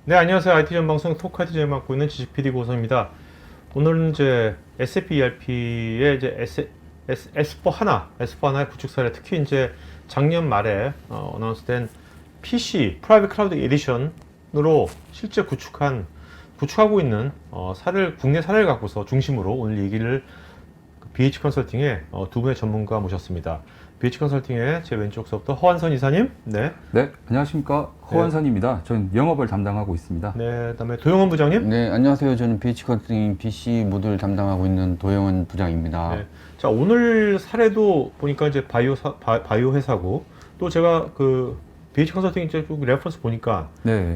네, 안녕하세요. IT 전방송 토크 IT 를 맡고 있는 지식 PD 고성입니다. 오늘은 이제 SAP ERP의 이제 S4HANA의 구축 사례, 특히 이제 작년 말에 어나운스된 PC 프라이빗 클라우드 에디션으로 실제 구축하고 있는 국내 사례를 갖고서 중심으로 오늘 얘기를 BH 컨설팅의 두 분의 전문가 모셨습니다. BH 컨설팅의 제 왼쪽서부터 허완선 이사님, 네, 안녕하십니까, 허완선입니다. 저는 영업을 담당하고 있습니다. 네, 그다음에 도영원 부장님. 네, 안녕하세요. 저는 BH 컨설팅 BC 모듈 담당하고 있는 도영원 부장입니다. 네. 자, 오늘 사례도 보니까 이제 바이오 회사고, 또 제가 그 BH 컨설팅 쪽 레퍼런스 보니까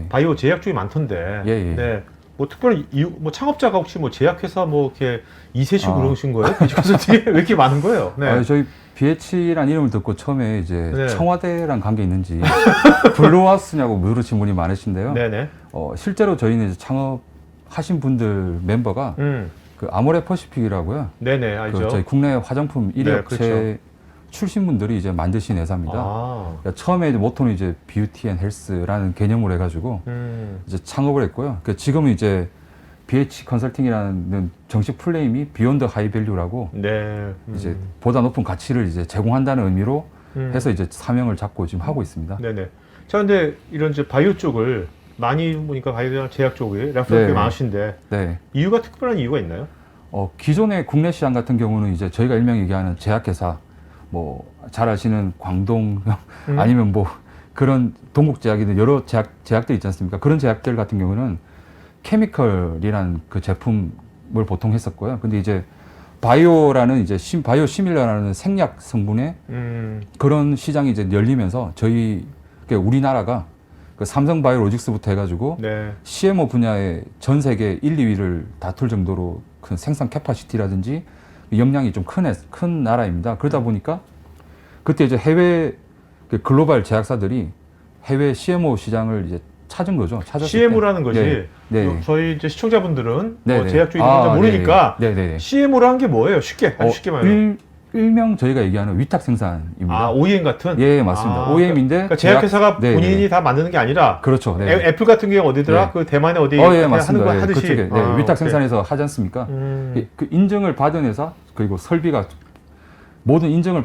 바이오 제약 쪽이 많던데. 네. 뭐 특별한 이유, 뭐 창업자가 혹시 뭐 제약회사 뭐 이렇게 이세시고 그러신 거예요? BH 컨설팅에 왜 이렇게 많은 거예요? 네. 저희 BH라는 이름을 듣고 처음에 이제 청와대랑 관계 있는지 블루하우스냐고 물으신 분이 많으신데요. 네네. 실제로 저희는 이제 창업하신 분들 멤버가 그 아모레 퍼시픽이라고요. 네네, 알죠. 그 저희 국내 화장품 1위 업체 그렇죠. 출신 분들이 이제 만드신 회사입니다. 그러니까 처음에 이제 모토는 이제 뷰티 앤 헬스라는 개념으로 해가지고 이제 창업을 했고요. 지금은 이제 BH 컨설팅이라는 정식 플레임이 비욘드 하이 밸류라고 이제 보다 높은 가치를 이제 제공한다는 의미로 해서 이제 사명을 잡고 지금 하고 있습니다. 네네. 자, 근데 이런 이제 바이오 쪽을 많이 보니까 바이오 제약 쪽에 레퍼런스가 많으신데 특별한 이유가 있나요? 기존의 국내 시장 같은 경우는 이제 저희가 일명 얘기하는 제약회사, 뭐 잘 아시는 광동 아니면 뭐 그런 동국제약이든 여러 제약들 있지 않습니까? 그런 제약들 같은 경우는 케미컬이라는 그 제품을 보통 했었고요. 근데 이제 바이오라는 이제 바이오 시밀러라는 생약 성분의 그런 시장이 이제 열리면서 저희 우리나라가 그 삼성바이오로직스부터 해가지고 CMO 분야의 전 세계 1, 2위를 다툴 정도로 큰 생산 캐파시티라든지 역량이 좀 큰 나라입니다. 그러다 보니까 그때 이제 해외 글로벌 제약사들이 해외 CMO 시장을 이제 찾은 거죠. CMO라는 거지. 저희 이제 시청자분들은 뭐 제약 쪽이 뭔지 모르니까 CMO라는 게 뭐예요? 쉽게 말하면. 일명 저희가 얘기하는 위탁 생산입니다. OEM 같은? 예, 맞습니다. OEM인데 그러니까 제약회사가 본인이 다 만드는 게 아니라 그렇죠. 애플 같은 경우 어디더라? 그 대만에 어디 하는 거 하듯이 그쪽에 위탁 생산해서 하지 않습니까? 그 인증을 받은 회사 그리고 설비가 모든 인증을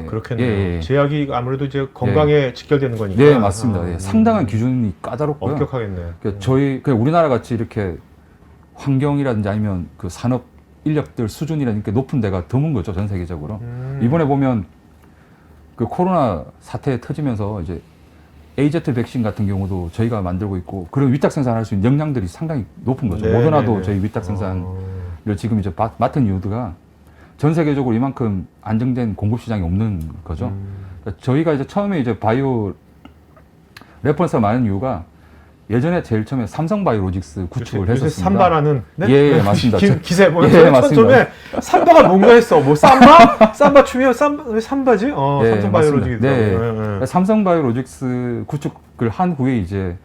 그렇겠네요. 제약이 아무래도 이제 건강에 직결되는 거니까. 네, 맞습니다. 상당한 기준이 까다롭고요. 엄격하겠네. 저희 우리나라 같이 이렇게 환경이라든지 아니면 그 산업 인력들 수준이라든지 높은 데가 드문 거죠, 전 세계적으로. 이번에 보면 그 코로나 사태 터지면서 이제 AZ 백신 같은 경우도 저희가 만들고 있고 그런 위탁 생산할 수 있는 역량들이 상당히 높은 거죠. 모더나도 저희 위탁 생산을 지금 이제 맡은 이유가 전 세계적으로 이만큼 안정된 공급 시장이 없는 거죠. 그러니까 저희가 이제 처음에 이제 바이오 레퍼런스가 많은 이유가 예전에 제일 처음에 삼성바이오로직스 구축을 했었습니다. 삼바라는 예, 맞습니다. 기세 처음에 삼바가 뭔가 했어. 뭐 삼바 추면 삼바지? 삼성바이오로직스. 삼성바이오로직스 구축을 한 후에 이제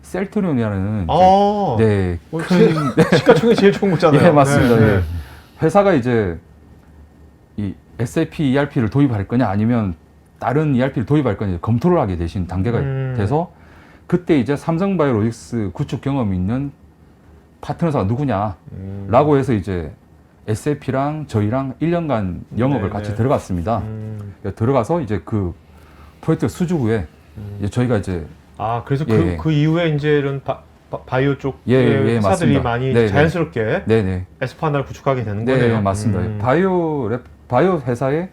셀트리온이라는 시가총액 제일 좋은 거잖아요. 예, 맞습니다. 회사가 이제 이 SAP ERP를 도입할 거냐 아니면 다른 ERP를 도입할 거냐 검토를 하게 되신 단계가 돼서 그때 이제 삼성바이오로직스 구축 경험이 있는 파트너사가 누구냐라고 해서 이제 SAP랑 저희랑 1년간 영업을 같이 들어갔습니다. 들어가서 이제 그 프로젝트 수주 후에 이제 저희가 이제 그래서 그 이후에 이제 이런 바이오 쪽 회사들이 많이 자연스럽게 S4HANA를 구축하게 되는 거네요. 네, 맞습니다. 바이오 회사의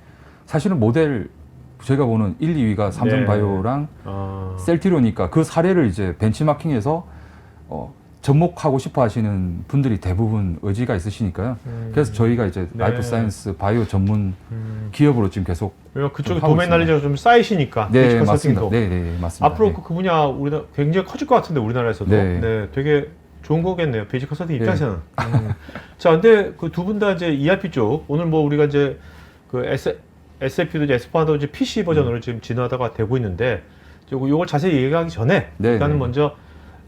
사실은 모델 저희가 보는 1, 2위가 삼성바이오랑 셀트리온이니까 그 사례를 이제 벤치마킹해서 접목하고 싶어 하시는 분들이 대부분 의지가 있으시니까요. 그래서 저희가 이제 라이프 사이언스 바이오 전문 기업으로 지금 계속 그쪽에 도메인 날리지가 좀 쌓이시니까. 네, 맞습니다. 맞습니다. 앞으로 그 분야 우리나라 굉장히 커질 것 같은데 우리나라에서도 되게 좋은 거겠네요. BH 컨설팅 입장에서는. 자, 근데 그 두 분 다 이제 ERP 쪽 오늘 뭐 우리가 이제 그 SAP도 이제 S4HANA도 이제 PC 버전으로 지금 진화가 되고 있는데 요걸 자세히 얘기하기 전에 일단은 먼저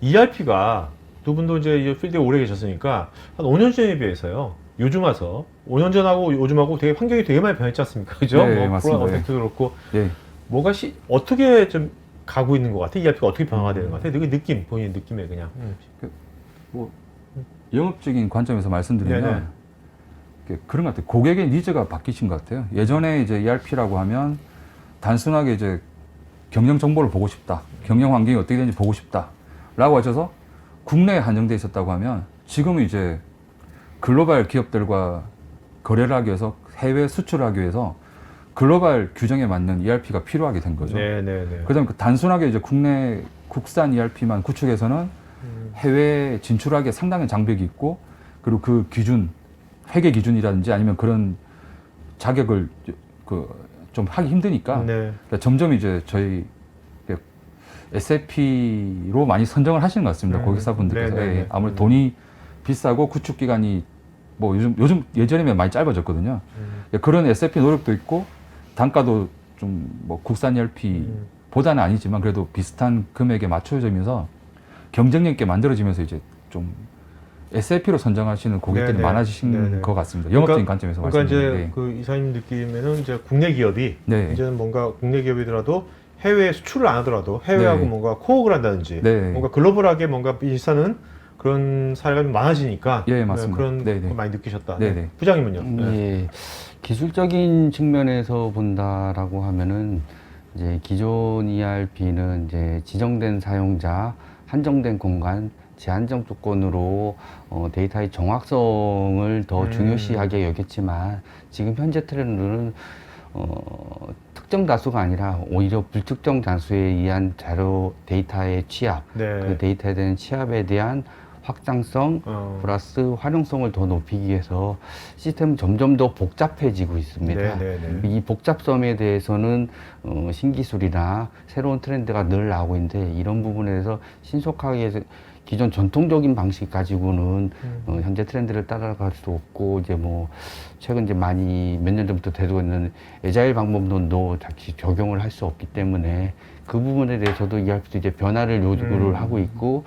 ERP가 두 분도 이제 이 필드에 오래 계셨으니까 한 5년 전에 비해서요. 요즘 와서 5년 전하고 요즘하고 되게 환경이 되게 많이 변했지 않습니까? 그죠? 네, 뭐 맞습니다. 코로나 어택도 그렇고 예. 뭐가 어떻게 좀 가고 있는 것 같아? ERP가 어떻게 변화가 되는 것 같아? 그 느낌, 본인 느낌에 그냥. 뭐 영업적인 관점에서 말씀드리면 네네. 그런 것 같아요. 고객의 니즈가 바뀌신 것 같아요. 예전에 이제 ERP라고 하면 단순하게 이제 경영 정보를 보고 싶다, 경영 환경이 어떻게 되는지 보고 싶다라고 하셔서 국내에 한정돼 있었다고 하면 지금은 이제 글로벌 기업들과 거래를 하기 위해서 해외 수출을 하기 위해서 글로벌 규정에 맞는 ERP가 필요하게 된 거죠. 네네네. 그다음에 단순하게 이제 국산 ERP만 구축해서는 해외 진출하기에 상당한 장벽이 있고, 그리고 그 기준, 회계 기준이라든지 아니면 그런 자격을 좀 하기 힘드니까 네. 그러니까 점점 이제 저희 SAP로 많이 선정을 하시는 것 같습니다. 고객사분들께서. 네네네. 예, 아무래도 돈이 비싸고 구축 기간이 뭐 요즘 예전이면 많이 짧아졌거든요. 예, 그런 SAP 노력도 있고 단가도 좀 뭐 국산 ERP보다는 아니지만 그래도 비슷한 금액에 맞춰지면서 경쟁력 있게 만들어지면서 이제 좀 SAP로 선정하시는 고객들이 네네. 많아지신 네네. 것 같습니다. 영업적인 그러니까, 관점에서 그러니까 말씀드리는 이제 게. 그 이사님 느낌에는 이제 국내 기업이 네. 이제는 뭔가 국내 기업이더라도 해외 수출을 안 하더라도 해외하고 네. 뭔가 코업을 한다든지 네. 뭔가 글로벌하게 뭔가 비슷하는 그런 사례가 좀 많아지니까 예, 맞습니다. 그런 네네. 거 많이 느끼셨다. 네네. 부장님은요? 네. 예. 기술적인 측면에서 본다라고 하면은 이제 기존 ERP는 이제 지정된 사용자, 한정된 공간, 제한적 조건으로 데이터의 정확성을 더 중요시하게 여겼지만 지금 현재 트렌드는 특정 다수가 아니라 오히려 불특정 다수에 의한 자료 데이터의 취합, 네. 그 데이터에 대한 취합에 대한 확장성 플러스 활용성을 더 높이기 위해서 시스템은 점점 더 복잡해지고 있습니다. 네네네. 이 복잡성에 대해서는 신기술이나 새로운 트렌드가 늘 나오고 있는데 이런 부분에 대해서 신속하게 기존 전통적인 방식 가지고는 현재 트렌드를 따라갈 수 없고 이제 뭐 최근 이제 많이 몇 년 전부터 되고 있는 에자일 방법론도 다시 적용을 할 수 없기 때문에 그 부분에 대해서도 ERP도 이제 변화를 요구를 하고 있고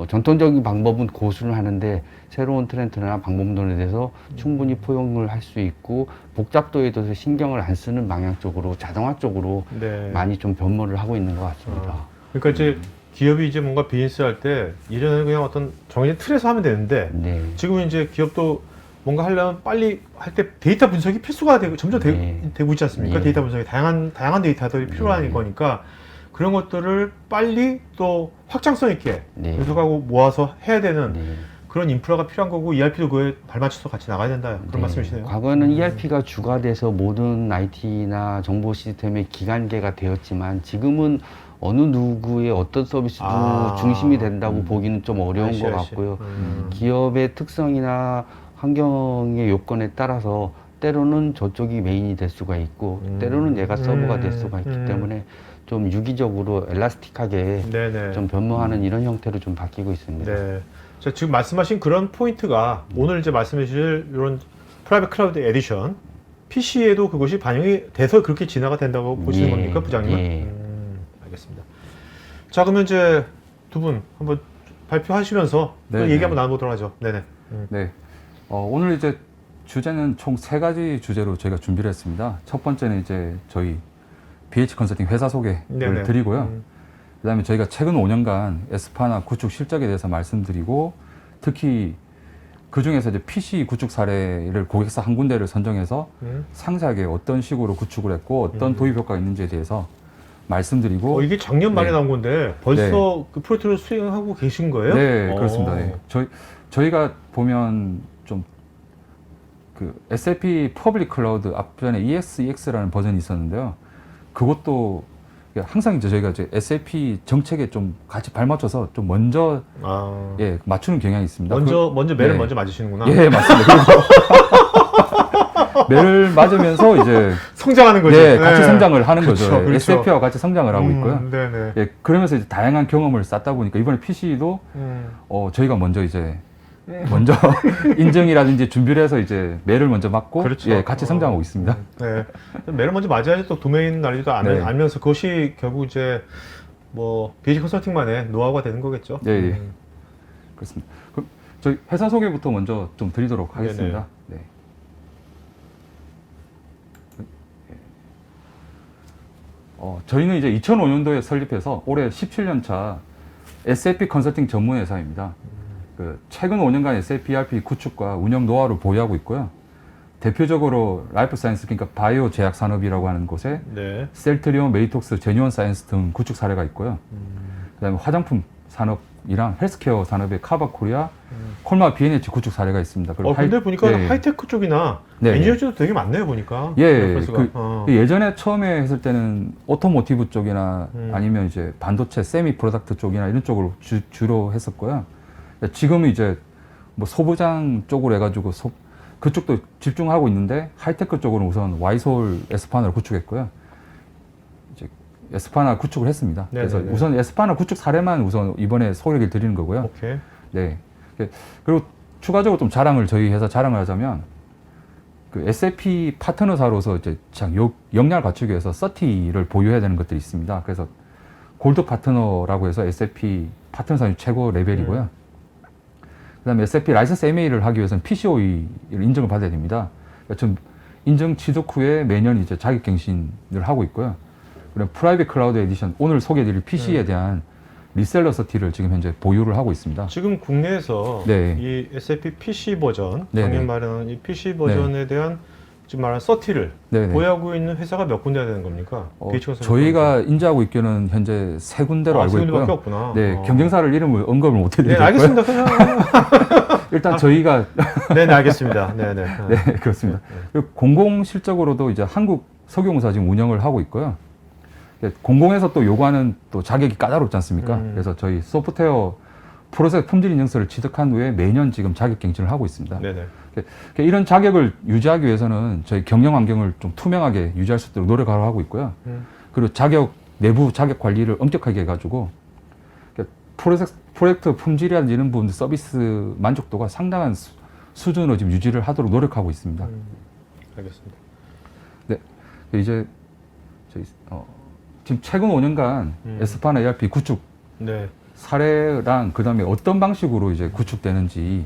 전통적인 방법은 고수를 하는데 새로운 트렌드나 방법론에 대해서 충분히 포용을 할 수 있고 복잡도에 대해서 신경을 안 쓰는 방향 쪽으로 자동화 쪽으로 네. 많이 좀 변모를 하고 있는 것 같습니다. 그러니까 이제 기업이 이제 뭔가 비즈니스 할 때 예전에는 그냥 어떤 정해진 틀에서 하면 되는데 네. 지금은 이제 기업도 뭔가 하려면 빨리 할 때 데이터 분석이 필수가 되고 점점 네. 되고 있지 않습니까? 네. 데이터 분석이 다양한 데이터들이 필요한 네. 거니까 그런 것들을 빨리 또 확장성 있게 네. 분석하고 모아서 해야 되는 네. 그런 인프라가 필요한 거고 ERP도 그에 발맞춰서 같이 나가야 된다 그런 네. 말씀이시네요. 과거에는 ERP가 주가 돼서 모든 IT나 정보 시스템의 기관계가 되었지만 지금은 어느 누구의 어떤 서비스도 중심이 된다고 보기는 좀 어려운 것 같고요. 기업의 특성이나 환경의 요건에 따라서 때로는 저쪽이 메인이 될 수가 있고 때로는 얘가 서버가 될 수가 있기 때문에 좀 유기적으로 엘라스틱하게 네네. 좀 변모하는 이런 형태로 좀 바뀌고 있습니다. 네. 자, 지금 말씀하신 그런 포인트가 오늘 이제 말씀해 주실 이런 프라이빗 클라우드 에디션 PC에도 그것이 반영이 돼서 그렇게 진화가 된다고 보시는 예, 겁니까, 부장님은? 예. 알겠습니다. 자, 그러면 이제 두 분 한번 발표하시면서 또 네, 얘기 네. 한번 나눠보도록 하죠. 네네. 네. 오늘 이제 주제는 총 3가지 주제로 저희가 준비를 했습니다. 첫 번째는 이제 저희 BH 컨설팅 회사 소개를 네네. 드리고요. 그다음에 저희가 최근 5년간 에스파나 구축 실적에 대해서 말씀드리고 특히 그 중에서 이제 PC 구축 사례를 고객사 한 군데를 선정해서 상세하게 어떤 식으로 구축을 했고 어떤 도입 효과가 있는지에 대해서 말씀드리고 이게 작년 말에 네. 나온 건데 벌써 그 프로젝트를 수행하고 계신 거예요? 네, 그렇습니다. 네. 저희가 보면 좀 그 SAP 퍼블릭 클라우드 앞전에 ESX라는 버전이 있었는데요. 그것도 항상 이제 저희가 이제 SAP 정책에 좀 같이 발맞춰서 좀 먼저 예, 맞추는 경향이 있습니다. 먼저 매를 네. 먼저 맞으시는구나. 예, 맞습니다. 매를 맞으면서 이제 성장하는 거죠. 예, 같이 성장을 하는 그렇죠, 거죠. 그렇죠. SAP와 같이 성장을 하고 있고요. 네네. 예, 그러면서 이제 다양한 경험을 쌓다 보니까 이번에 PC도 저희가 먼저 이제 인증이라든지 준비를 해서 이제 매를 먼저 맞고 그렇죠. 예, 같이 성장하고 있습니다. 네. 매를 먼저 맞아야지 또 도메인 난리도 네. 알면서 그것이 결국 이제 뭐 BH 컨설팅만의 노하우가 되는 거겠죠. 예, 예. 그렇습니다. 저희 회사 소개부터 먼저 좀 드리도록 하겠습니다. 네. 저희는 이제 2005년도에 설립해서 올해 17년 차 SAP 컨설팅 전문 회사입니다. 최근 5년간 SAP ERP 구축과 운영 노하우를 보유하고 있고요. 대표적으로 라이프 사이언스, 그러니까 바이오 제약 산업이라고 하는 곳에 네. 셀트리온, 메이톡스, 제뉴언 사이언스 등 구축 사례가 있고요. 그다음에 화장품 산업이랑 헬스케어 산업의 카바 코리아, 콜마 B&H 구축 사례가 있습니다. 그리고 근데 보니까 네. 하이테크 쪽이나 네. 엔지니어도 되게 많네요, 보니까. 예, 레퍼런스가. 예전에 처음에 했을 때는 오토모티브 쪽이나 아니면 이제 반도체, 세미 프로덕트 쪽이나 이런 쪽으로 주로 했었고요. 지금은 이제 뭐 소부장 쪽으로 해가지고 그쪽도 집중하고 있는데 하이테크 쪽으로 우선 와이솔 에스파나를 구축했고요. 이제 에스파나 구축을 했습니다. 네네네. 그래서 우선 에스파나 구축 사례만 우선 이번에 소개를 드리는 거고요. 오케이. 네. 그리고 추가적으로 좀 저희 회사 자랑을 하자면 그 SAP 파트너사로서 이제 역량을 갖추기 위해서 서티를 보유해야 되는 것들이 있습니다. 그래서 골드 파트너라고 해서 SAP 파트너사 중 최고 레벨이고요. 그다음에 SAP 라이선스 MA를 하기 위해서는 PCOE를 인정을 받아야 됩니다. 그러니까 좀 인정 취득 후에 매년 이제 자격갱신을 하고 있고요. 그리고 프라이빗 클라우드 에디션, 오늘 소개해드릴 PC에 대한 리셀러 서티를 지금 현재 보유를 하고 있습니다. 지금 국내에서 네. 이 SAP PC 버전, 네네. 작년 말에는 이 PC 버전에 대한 지금 말한 서티를 네네. 보유하고 있는 회사가 몇 군데나 되는 겁니까? 저희가 인지하고 있기는 현재 3군데로 알고 세 있고요. 군데밖에 없구나. 네, 경쟁사를 이름을 언급을 못 네, 해드리고요. 알겠습니다. 그냥. 일단 저희가 네, 알겠습니다. 네, 네. 네, 그렇습니다. 그리고 공공 실적으로도 이제 한국 석유공사 지금 운영을 하고 있고요. 공공에서 또 요구하는 또 자격이 까다롭지 않습니까? 그래서 저희 소프트웨어 프로세스 품질 인증서를 취득한 후에 매년 지금 자격 갱신을 하고 있습니다. 네, 네. 이런 자격을 유지하기 위해서는 저희 경영 환경을 좀 투명하게 유지할 수 있도록 노력을 하고 있고요. 그리고 내부 자격 관리를 엄격하게 해가지고 프로젝트 품질이라든지 이런 부분들 서비스 만족도가 상당한 수준으로 지금 유지를 하도록 노력하고 있습니다. 알겠습니다. 네, 이제 저희 지금 최근 5년간 에스파나 ERP 구축 네. 사례랑 그다음에 어떤 방식으로 이제 구축되는지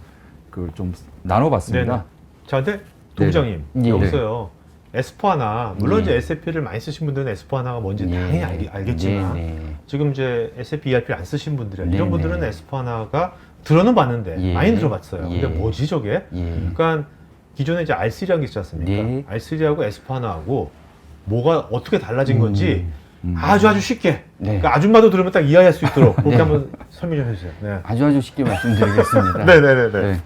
그걸 좀 나눠봤습니다. 네네. 자, 근데 도부장님 네. 여기서요. S4하나 물론 네. 이제 SAP를 많이 쓰신 분들은 S4하나가 뭔지 네. 당연히 알겠지만 네. 지금 이제 SAP ERP를 안 쓰신 분들이 네. 이런 분들은 S4하나가 들어는 봤는데 예. 많이 들어봤어요. 예. 근데 뭐지 저게? 예. 그러니까 기존에 이제 R3라는 게 있지 않습니까? 네. R3하고 S4하나하고 뭐가 어떻게 달라진 건지 아주 쉽게 네. 그러니까 아줌마도 들으면 딱 이해할 수 있도록 그렇게 네. 한번 설명 좀 해주세요. 네. 아주 쉽게 말씀드리겠습니다. 네네네. 네.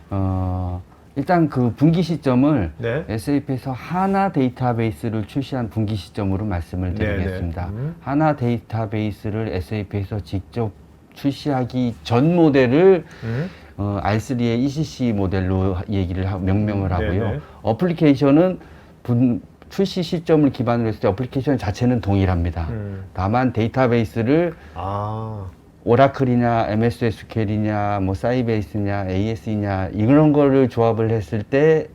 일단 그 분기 시점을 네. SAP에서 하나 데이터베이스를 출시한 분기 시점으로 말씀을 드리겠습니다. 네네. 하나 데이터베이스를 SAP에서 직접 출시하기 전 모델을 R3의 ECC 모델로 명명을 하고요. 네네. 어플리케이션은 출시 시점을 기반으로 했을 때 어플리케이션 자체는 동일합니다. 다만 데이터베이스를 오라클이냐 MS SQL이냐 뭐 사이베이스냐 AS냐 이런 거를 조합을 했을 때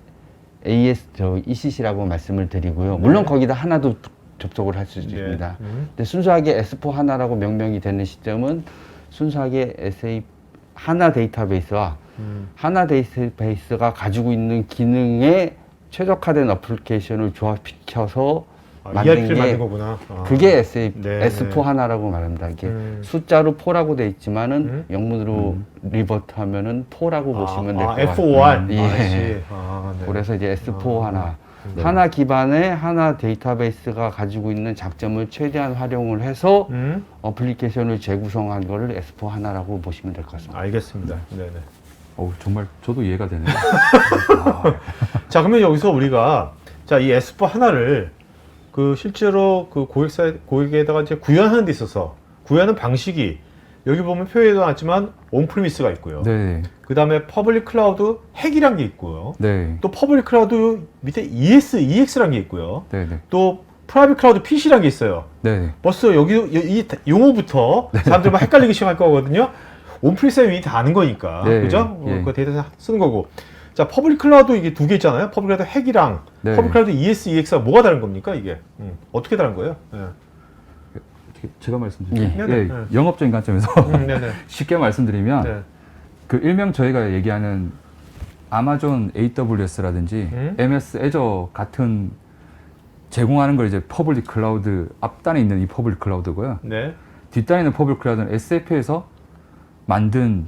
ECC라고 말씀을 드리고요. 물론 거기다 하나도 접속을 할 수 있습니다. 근데 순수하게 S4 하나라고 명명이 되는 시점은 순수하게 SAP 하나 데이터베이스와 하나 데이터베이스가 가지고 있는 기능에 최적화된 어플리케이션을 조합시켜서 만든 ERP를 게 만든 거구나. 그게 SAP 네, S4 네. 하나라고 말합니다. 이게 숫자로 4라고 돼 있지만은 영문으로 리버트하면은 4라고 보시면 될 것 같아요. F4R. 예. 네. 그래서 이제 S4 하나. 하나 기반의 하나 데이터베이스가 가지고 있는 장점을 최대한 활용을 해서 어플리케이션을 재구성한 거를 S4 하나라고 보시면 될 것 같습니다. 알겠습니다. 네네. 정말 저도 이해가 되네요. 자, 그러면 여기서 우리가 이 S4 하나를 그 실제로 그 고객에다가 이제 구현하는 데 있어서 구현하는 방식이 여기 보면 표현이 나왔지만 온프리미스가 있고요. 네, 그 다음에 퍼블릭 클라우드 핵이란 게 있고요. 네, 또 퍼블릭 클라우드 밑에 EX란 게 있고요. 네, 네, 또 프라이빗 클라우드 PC란 게 있어요. 네, 벌써 여기 이 용어부터 사람들이 막 헷갈리기 시작할 거거든요. 온프리미스는 이미 다 아는 거니까, 네, 그죠? 예. 그 데이터 쓰는 거고. 자, 퍼블릭 클라우드 이게 두 개 있잖아요. 퍼블릭 클라우드 핵이랑 네. 퍼블릭 클라우드 EX가 뭐가 다른 겁니까 이게? 어떻게 다른 거예요? 네. 제가 말씀드릴게요. 네. 예, 영업적인 관점에서 네네. 쉽게 말씀드리면 네. 그 일명 저희가 얘기하는 아마존 AWS라든지 MS 애저 같은 제공하는 걸 이제 퍼블릭 클라우드 앞단에 있는 이 퍼블릭 클라우드고요. 네. 뒷단에 있는 퍼블릭 클라우드는 SAP에서 만든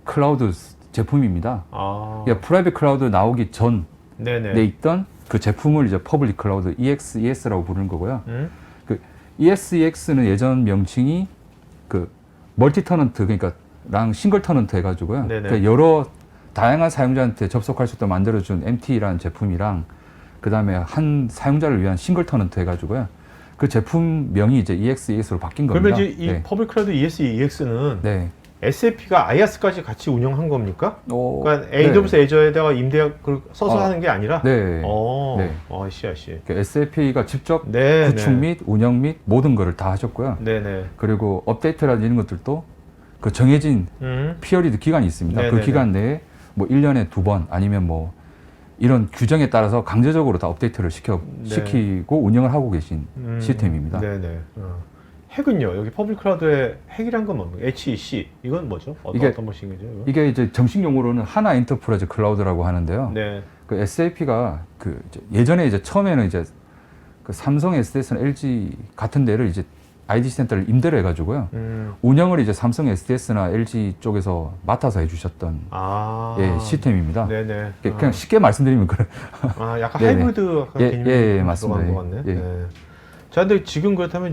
클라우드 제품입니다. 아. 그러니까 프라이빗 클라우드 나오기 전에 네네. 있던 그 제품을 이제 퍼블릭 클라우드 EXES라고 부르는 거고요. 음? 그 EXEX는 예전 명칭이 그 멀티 터넌트 그러니까 랑 싱글 터넌트 해가지고요. 네네. 그러니까 여러 다양한 사용자한테 접속할 수 있도록 만들어준 MT라는 제품이랑 그 다음에 한 사용자를 위한 싱글 터넌트 해가지고요. 그 제품명이 이제 EXES로 바뀐 그러면 겁니다. 이제 이 퍼블릭 클라우드 ESEX는 네. SAP가 IaaS까지 같이 운영한 겁니까? 어, 그러니까 AWS 네. 애저에다가 임대를 써서 하는 게 아니라? 네. 네. 네. 아씨. 그 SAP가 직접 네. 구축 및 운영 및 모든 거를 다 하셨고요. 네네. 그리고 업데이트라든지 이런 것들도 그 정해진 피어리드 기간이 있습니다. 네네네. 그 기간 내에 뭐 1년에 2번 아니면 뭐 이런 규정에 따라서 강제적으로 다 업데이트를 네. 시키고 운영을 하고 계신 시스템입니다. 네네. 핵은요? 여기 퍼블릭 클라우드의 핵이란 건 뭡니까? HEC. 이건 뭐죠? 이게- 어떤 방식이죠? 이거? 이게 이제 정식 용어로는 하나 엔터프라이즈 클라우드라고 하는데요. 네. 그 SAP가 그 이제 예전에 이제 처음에는 이제 그 삼성, SDS나 LG 같은 데를 이제 IDC 센터를 임대를 해가지고요. 운영을 이제 삼성, SDS나 LG 쪽에서 맡아서 해주셨던 아. 예, 시스템입니다. 네네. 그냥 쉽게 말씀드리면 그래. 아, 약간 네네. 하이브리드 예, 개념이 예, 맞습니다. 들어간 것 같네. 예. 네. 자, 근데 지금 그렇다면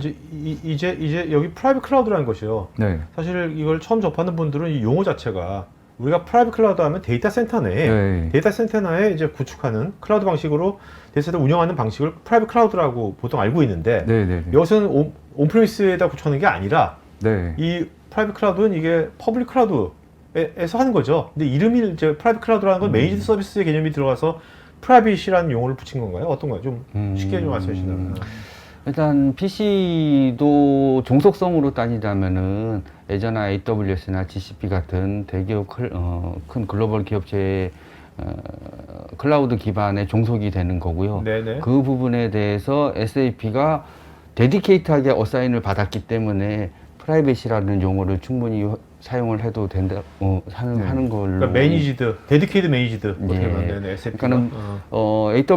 이제 여기 프라이빗 클라우드라는 것이요. 네. 사실 이걸 처음 접하는 분들은 이 용어 자체가 우리가 프라이빗 클라우드 하면 데이터 센터 내에 네. 데이터 센터 내에 이제 구축하는 클라우드 방식으로 데이터 센터 운영하는 방식을 프라이빗 클라우드라고 보통 알고 있는데 네, 네, 네. 여기서는 온프리미스에다 구축하는 게 아니라 네. 이 프라이빗 클라우드는 이게 퍼블릭 클라우드에서 하는 거죠. 근데 이름이 이제 프라이빗 클라우드라는 건 메이지드 서비스의 개념이 들어가서 프라이빗이라는 용어를 붙인 건가요? 어떤가요? 좀 쉽게 좀 말씀해 주시면. 일단 PC도 종속성으로 따지자면은 예전에 AWS나 GCP 같은 대기업 큰 글로벌 기업체의 클라우드 기반의 종속이 되는 거고요. 네네. 그 부분에 대해서 SAP가 데디케이트하게 어사인을 받았기 때문에 프라이빗이라는 용어를 충분히 사용을 해도 된다, 하는 걸로. 그러니까 매니지드, 데디케이드 매니지드 어떻게 예. 보면 네네, SAP가. 그러니까는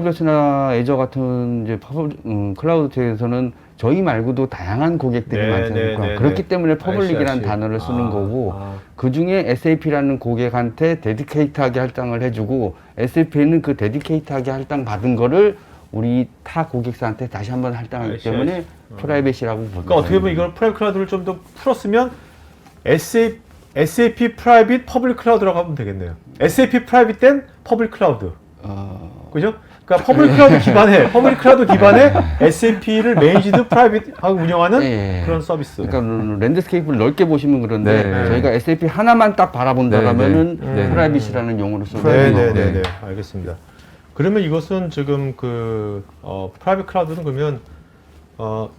AWS나 애저 같은 이제 클라우드 쪽에서는 저희 말고도 다양한 고객들이 네, 많지 않습니까? 네, 네, 그렇기 네. 때문에 퍼블릭이라는 알씨. 단어를 쓰는 거고 아. 그 중에 SAP라는 고객한테 데디케이트하게 할당을 해주고 SAP는 그 데디케이트하게 할당 받은 거를 우리 타 고객사한테 다시 한번 할당하기 알씨, 때문에 알씨. 프라이빗이라고 봅니다. 그러니까 어떻게 보면 이걸 프라이빗 클라우드를 좀 더 풀었으면 SAP 프라이빗 퍼블릭 클라우드라고 하면 되겠네요. SAP 프라이빗 된 퍼블릭 클라우드. 그죠? 그러니까 퍼블릭 클라우드 기반에 퍼블릭 클라우드 기반에 SAP를 매니지드 프라이빗하고 운영하는 예. 그런 서비스. 그러니까 랜드스케이프를 넓게 보시면 그런데 네. 저희가 SAP 하나만 딱 바라본다라면은 네, 네. 프라이빗이라는 용어를 쓰고 네네네. 네. 알겠습니다. 그러면 이것은 지금 프라이빗 클라우드는 그러면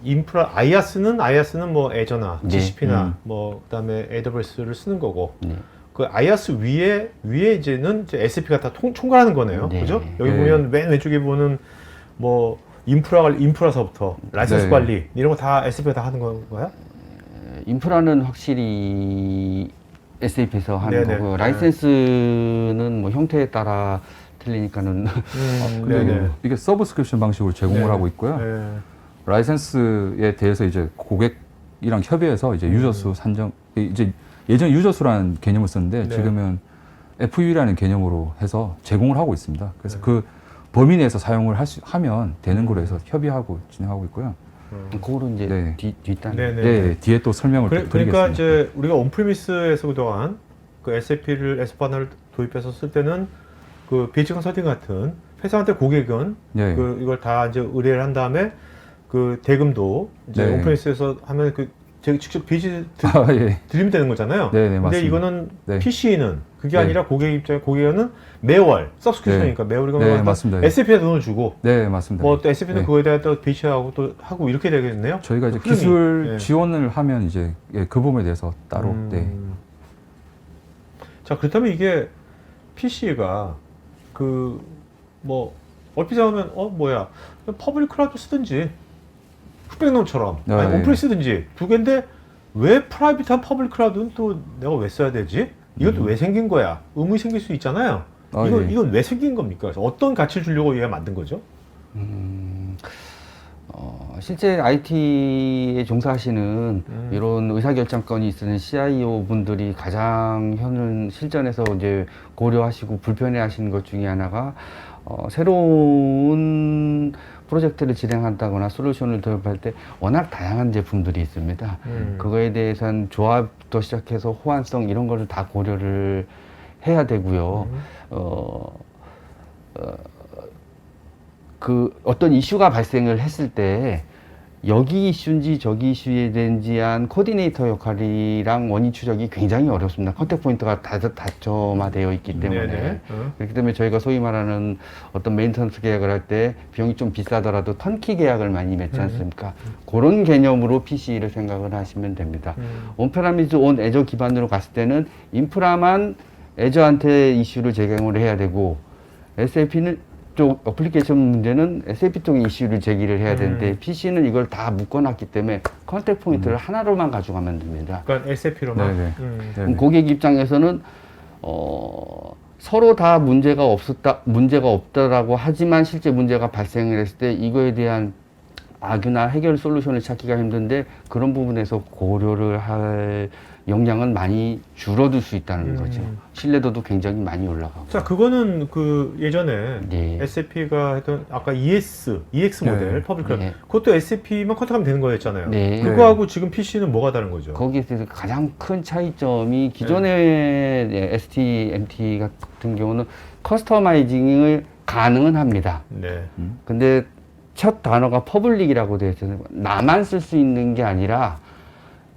인프라 IaaS는 뭐 애저나 네. GCP나 뭐 그다음에 AWS를 쓰는 거고 네. 그 IaaS 위에 이제는 이제 SAP가 다 총괄하는 거네요. 네. 그죠? 여기 네. 보면 맨 왼쪽에 보는 뭐 인프라서부터 라이선스 네. 관리 이런 거 다 SAP가 다 하는 건가요? 인프라는 확실히 SAP에서 하는 네네. 거고요. 라이센스는 뭐 형태에 따라 틀리니까는 네네. 이게 서브스크립션 방식으로 제공을 네네. 하고 있고요. 네. 라이센스에 대해서 이제 고객이랑 협의해서 이제 유저수 산정, 이제 예전 유저수라는 개념을 썼는데 네. 지금은 FU라는 개념으로 해서 제공을 하고 있습니다. 그래서 네. 그 범위 내에서 사용을 하면 되는 거로 해서 협의하고 진행하고 있고요. 그거로 이제 네. 뒷단. 네네. 네, 뒤에 또 설명을 그러니까 드리겠습니다. 이제 우리가 온프리미스에서 그동안 그 SAP를 S4하나를 도입해서 쓸 때는 그 BH 컨설팅 같은 회사한테 고객은 네. 이걸 다 이제 의뢰를 한 다음에 그 대금도 이제 네. 온프리미스에서 하면 제가 직접 BH 아, 예. 드리면 되는 거잖아요. 네, 네, 근데 맞습니다. 이거는 네. PC는 그게 네. 아니라 고객 입장에 고객은 매월 서브스크립션이니까 매월이가 네, 맞습니다. SAP에 돈을 주고 네, 맞습니다. 뭐 또 SAP는 네. 그거에 대해 또 BH하고 또 하고 이렇게 되겠네요. 저희가 이제 흐름이. 기술 네. 지원을 하면 이제 그 부분에 대해서 따로 네. 자, 그렇다면 이게 PC가 얼핏 생각하면 뭐야 퍼블릭 클라우드 쓰든지 흑백놈처럼 네. 아니 온프리 쓰든지 두 개인데 왜 프라이빗한 퍼블릭 클라우드는 또 내가 왜 써야 되지? 이것도 왜 생긴 거야? 의문이 생길 수 있잖아요. 아, 예. 이건 왜 생긴 겁니까? 그래서 어떤 가치를 주려고 얘가 만든 거죠? 실제 IT에 종사하시는 이런 의사결정권이 있는 CIO 분들이 가장 실전에서 이제 고려하시고 불편해하시는 것 중에 하나가 새로운 프로젝트를 진행한다거나 솔루션을 도입할 때 워낙 다양한 제품들이 있습니다. 그거에 대해서는 조합부터 시작해서 호환성 이런 거를 다 고려를 해야 되고요. 그 어떤 이슈가 발생을 했을 때 여기 이슈인지 저기 이슈에 대한 코디네이터 역할이랑 원인 추적이 굉장히 어렵습니다. 컨택 포인트가 다점화되어 있기 때문에. 네네. 그렇기 때문에 저희가 소위 말하는 어떤 메인터넌스 계약을 할 때 비용이 좀 비싸더라도 턴키 계약을 많이 맺지 않습니까? 그런 개념으로 PC를 생각을 하시면 됩니다. 온프라미스 온 애저 기반으로 갔을 때는 인프라만 애저한테 이슈를 제공을 해야 되고 SAP는 쪽 어플리케이션 문제는 SAP 쪽에 이슈를 제기를 해야 되는데 PC는 이걸 다 묶어놨기 때문에 컨택 포인트를 하나로만 가져가면 됩니다. 그러니까 SAP로만. 네네. 그럼 고객 입장에서는 서로 다 문제가 없다라고 하지만 실제 문제가 발생을 했을 때 이거에 대한 악유나 해결 솔루션을 찾기가 힘든데 그런 부분에서 고려를 할 역량은 많이 줄어들 수 있다는 거죠. 신뢰도도 굉장히 많이 올라가고. 자, 그거는 그 예전에 네. SAP가 했던 아까 EX 모델 네. 퍼블릭 클라우드 네. 그것도 SAP만 컨택하면 되는 거였잖아요. 네. 그거하고 지금 PC는 뭐가 다른 거죠? 거기에 대해서 가장 큰 차이점이 기존의 ST, MT 같은 경우는 커스터마이징을 가능은 합니다. 네. 근데 첫 단어가 퍼블릭이라고 되어 있어요. 나만 쓸 수 있는 게 아니라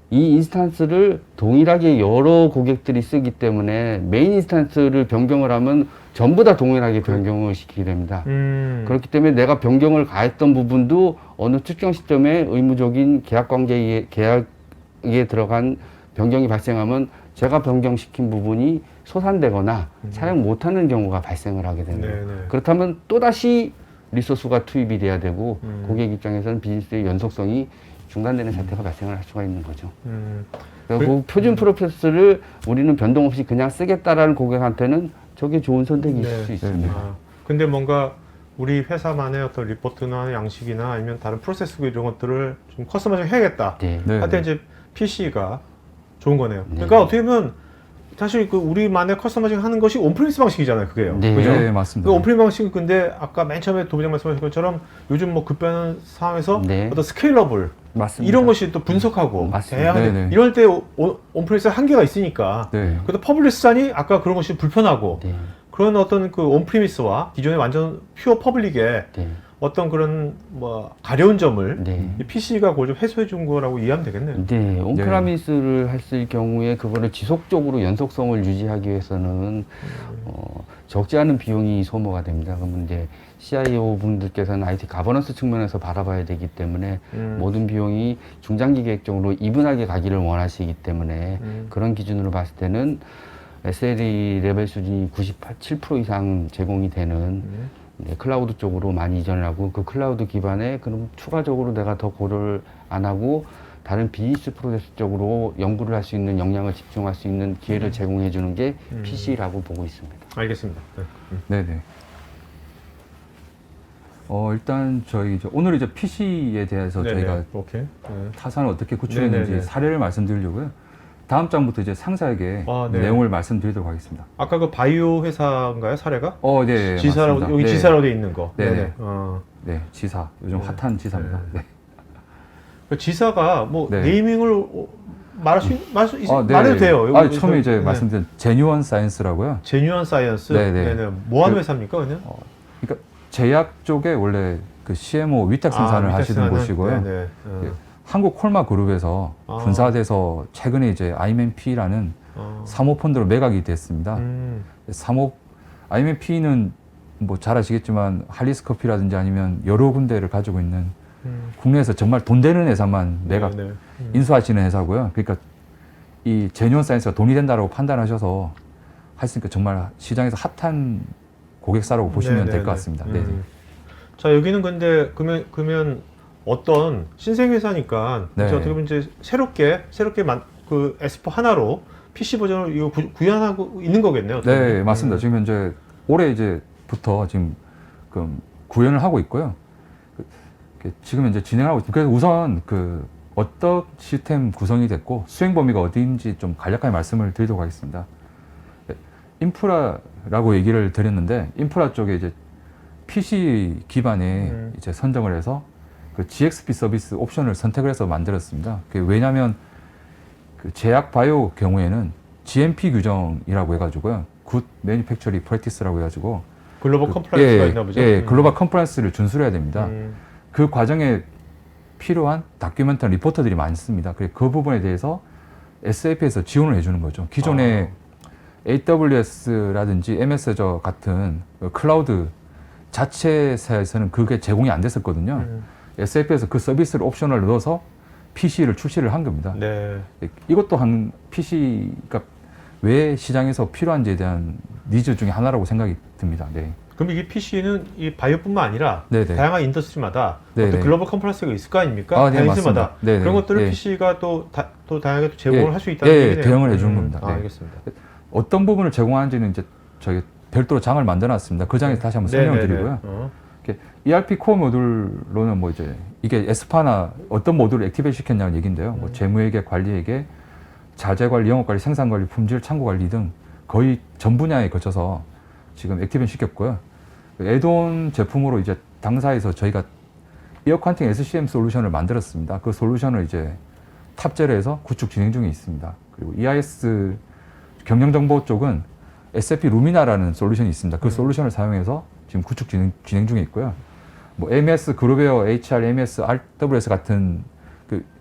이 인스턴스를 동일하게 여러 고객들이 쓰기 때문에 메인 인스턴스를 변경을 하면 전부 다 동일하게 변경을 시키게 됩니다. 그렇기 때문에 내가 변경을 가했던 부분도 어느 특정 시점에 의무적인 계약에 들어간 변경이 발생하면 제가 변경시킨 부분이 소산되거나 사용 못하는 경우가 발생을 하게 됩니다. 네네. 그렇다면 또다시 리소스가 투입이 돼야 되고 고객 입장에서는 비즈니스의 연속성이 중단되는 사태가 발생을 할 수가 있는 거죠. 그리고 그 표준 프로세스를 우리는 변동 없이 그냥 쓰겠다라는 고객한테는 저게 좋은 선택이 있을 수 있습니다. 근데 뭔가 우리 회사만의 어떤 리포트나 양식이나 아니면 다른 프로세스 이런 것들을 좀 커스터마이징 해야겠다. 네. 네. 할 때 이제 PC가 좋은 거네요. 그러니까 어떻게 보면 사실 그 우리만의 커스터마이징 하는 것이 온프리미스 방식이잖아요, 그게요. 네. 그죠? 네, 맞습니다. 그 온프리미스 방식은 근데 아까 맨 처음에 도부장 말씀하신 것처럼 요즘 뭐 급변하는 상황에서 네. 어떤 스케일러블 맞습니다. 이런 것이 또 분석하고 맞습니다. 다양하게 네네. 이럴 때 온프리미스 한계가 있으니까 네. 그래도 퍼블리스자니 아까 그런 것이 불편하고 네. 그런 어떤 그 온프리미스와 기존의 완전 퓨어 퍼블릭의 네. 어떤 그런 뭐 가려운 점을 네. 이 PC가 그걸 좀 해소해 준 거라고 이해하면 되겠네요. 네, 온프라미스를 했을 경우에 그거를 지속적으로 연속성을 유지하기 위해서는 적지 않은 비용이 소모가 됩니다. 그러면 이제 CIO 분들께서는 IT 가버넌스 측면에서 바라봐야 되기 때문에 모든 비용이 중장기 계획적으로 이분하게 가기를 원하시기 때문에 그런 기준으로 봤을 때는 SLE 레벨 수준이 97% 이상 제공이 되는 네, 클라우드 쪽으로 많이 이전을 하고 그 클라우드 기반에 그럼 추가적으로 내가 더 고려를 안 하고 다른 비즈니스 프로세스 쪽으로 연구를 할 수 있는 역량을 집중할 수 있는 기회를 제공해 주는 게 PC라고 보고 있습니다. 알겠습니다. 네. 네네. 일단 저희 오늘 이제 PC에 대해서 네네. 저희가 오케이. 네. 타산을 어떻게 구축했는지 네네네. 사례를 말씀드리려고요. 다음 장부터 이제 상세하게 네. 내용을 말씀드리도록 하겠습니다. 아까 그 바이오 회사인가요, 사례가? 네, 지사라고 맞습니다. 여기 네. 지사라고 돼 있는 거. 네네. 어. 네, 지사. 요즘 네. 핫한 지사입니다. 네. 그 지사가 뭐 네. 네이밍을 말해도 네. 돼요. 여기 처음에 이제 네. 말씀드린 제뉴언 사이언스라고요. 제뉴언 사이언스. 네네. 네네. 뭐 하는 회사입니까, 그냥? 그러니까 제약 쪽에 원래 그 CMO 위탁 생산을 위탁 하시는 생산은? 곳이고요. 네네. 예, 한국 콜마 그룹에서 분사돼서 최근에 이제 IMP라는 사모펀드로 매각이 됐습니다. IMP는 뭐 잘 아시겠지만 할리스 커피라든지 아니면 여러 군데를 가지고 있는 국내에서 정말 돈 되는 회사만 매각 네네. 인수하시는 회사고요. 그러니까 이 제뉴언 사이언스가 돈이 된다라고 판단하셔서 하시니까 정말 시장에서 핫한 고객사라고 보시면 될 네네네. 것 같습니다. 네. 자, 여기는 근데 그러면 어떤 신생 회사니까 네. 이제 어떻게 보면 이제 새롭게 그 S4 하나로 PC 버전을 이거 구현하고 있는 거겠네요. 네, 맞습니다. 지금 현재 올해 이제부터 지금 구현을 하고 있고요. 지금 현재 진행하고 있습니다. 그래서 우선 어떤 시스템 구성이 됐고 수행 범위가 어디인지 좀 간략하게 말씀을 드리도록 하겠습니다. 인프라라고 얘기를 드렸는데 인프라 쪽에 이제 PC 기반에 이제 선정을 해서 GXP 서비스 옵션을 선택을 해서 만들었습니다. 왜냐하면 제약 바이오 경우에는 GMP 규정이라고 해가지고요, Good Manufacturing Practice라고 해가지고 글로벌 컴플라이언스가 예, 있나 보죠. 예, 글로벌 컴플라이언스를 준수해야 됩니다. 그 과정에 필요한 다큐멘터 리포터들이 많습니다. 그 부분에 대해서 SAP에서 지원을 해주는 거죠. 기존에 AWS라든지 MS 애저 같은 클라우드 자체사에서는 그게 제공이 안 됐었거든요. SAP에서 그 서비스를 옵셔널 넣어서 PC를 출시를 한 겁니다. 네. 이것도 한 PC가 왜 시장에서 필요한지에 대한 니즈 중에 하나라고 생각이 듭니다. 네. 그럼 이게 PC는 이 바이오뿐만 아니라 네네. 다양한 인더스트리마다 네네. 어떤 글로벌 컴플라이언스가 있을 거 아닙니까? 아, 네, 다인스마다 맞습니다. 네네. 그런 것들을 네. PC가 또 다양하게 또 제공을 예, 할 수 있다는 예, 얘기네요. 대응을 해주는 겁니다. 네. 알겠습니다. 어떤 부분을 제공하는지는 이제 저희 별도로 장을 만들어놨습니다. 그 장에서 다시 한번 설명을 네네네. 드리고요. ERP 코어 모듈로는 뭐 이제 이게 에스파나 어떤 모듈을 액티베이트 시켰냐는 얘기인데요. 뭐 재무회계, 관리회계, 자재 관리, 영업 관리, 생산 관리, 품질, 창고 관리 등 거의 전 분야에 거쳐서 지금 액티베이트 시켰고요. 애돈 제품으로 이제 당사에서 저희가 이어컨팅 SCM 솔루션을 만들었습니다. 그 솔루션을 이제 탑재를 해서 구축 진행 중에 있습니다. 그리고 EIS 경영정보 쪽은 SAP 루미나라는 솔루션이 있습니다. 그 솔루션을 사용해서 지금 구축 진행 중에 있고요. 뭐 MS, 그룹웨어, HR, MS, RWS 같은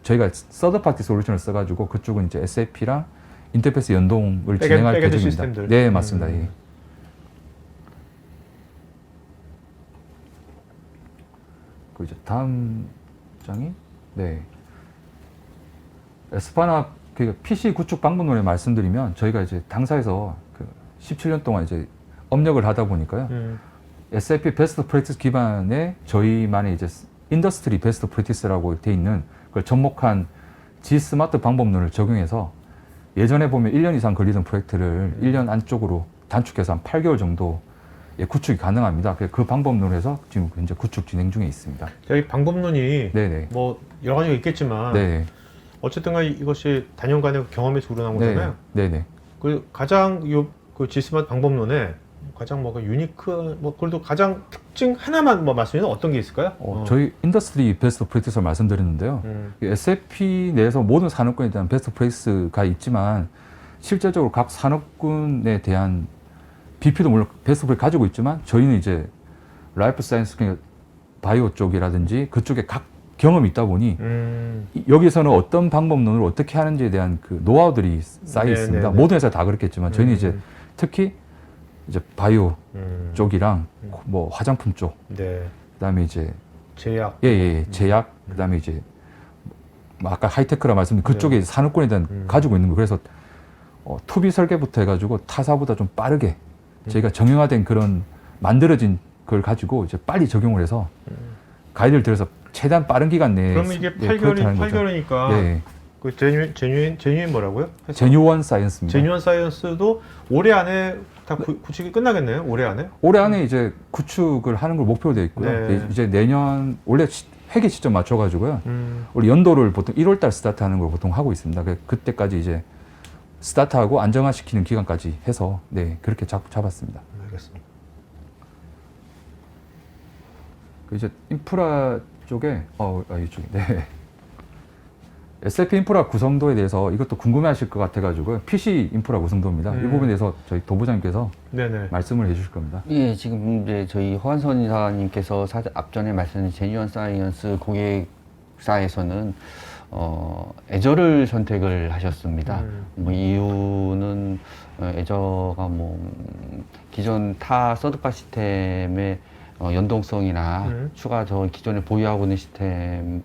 저희가 서드 파티 솔루션을 써가지고 그쪽은 이제 SAP랑 인터페이스 연동을 진행할 백엔드 계획입니다. 시스템들. 네, 맞습니다. 예. 그 이제 다음 장이 에스파나 PC 구축 방법론에 말씀드리면 저희가 이제 당사에서 17년 동안 이제 업력을 하다 보니까요. SAP 베스트 프랙티스 기반의 저희만의 이제 인더스트리 베스트 프랙티스라고 돼 있는 그걸 접목한 G 스마트 방법론을 적용해서 예전에 보면 1년 이상 걸리던 프로젝트를 1년 안쪽으로 단축해서 한 8개월 정도 구축이 가능합니다. 그 방법론을 해서 지금 현재 구축 진행 중에 있습니다. 저희 방법론이 네네. 뭐 여러 가지가 있겠지만 네. 어쨌든 간에 이것이 단연간의 경험에서 우러나온 거잖아요. 네네. 그 가장 그 G스마트 방법론에 가장 뭐가 유니크 그래도 가장 특징 하나만 뭐 말씀드리면 어떤 게 있을까요? 저희 인더스트리 베스트 프랙티스를 말씀드렸는데요. SAP 내에서 모든 산업군에 대한 베스트 프랙티스가 있지만 실제적으로 각 산업군에 대한 BP도 물론 베스트 프랙티스 가지고 있지만 저희는 이제 라이프 사이언스 바이오 쪽이라든지 그쪽에 각 경험이 있다 보니 여기서는 어떤 방법론을 어떻게 하는지에 대한 그 노하우들이 쌓여 있습니다. 모든 회사 다 그렇겠지만 저희는 이제 특히 이제 바이오 쪽이랑 뭐 화장품 쪽, 그다음에 이제 제약, 제약, 그다음에 이제 뭐 아까 하이테크라 말씀드린 그쪽에 산업군에 대한 가지고 있는 거. 그래서 투비 설계부터 해가지고 타사보다 좀 빠르게 저희가 정형화된 그런 만들어진 걸 가지고 이제 빨리 적용을 해서 가이드를 들어서 최대한 빠른 기간 내에. 그러면 이게 8개월이니까 그 제뉴인 뭐라고요? 제뉴원 사이언스입니다. 제뉴원 사이언스도 올해 안에 다 구축이 끝나겠네요. 올해 안에? 올해 안에 이제 구축을 하는 걸 목표로 되어 있고요. 이제 내년 원래 회계 시점 맞춰가지고요. 우리 연도를 보통 1월달 스타트하는 걸 보통 하고 있습니다. 그때까지 이제 스타트하고 안정화시키는 기간까지 해서 그렇게 잡았습니다. 알겠습니다. 이제 인프라 쪽에 이쪽에 SAP 인프라 구성도에 대해서 이것도 궁금해하실 것 같아가지고 PC 인프라 구성도입니다. 이 부분에 대해서 저희 도부장님께서 말씀을 해주실 겁니다. 예, 지금 이제 저희 허한선 이사님께서 앞전에 말씀하신 제뉴언 사이언스 고객사에서는 애저를 선택을 하셨습니다. 뭐 이유는 애저가 뭐 기존 타 서드파 시스템의 연동성이나 추가 저 기존에 보유하고 있는 시스템들의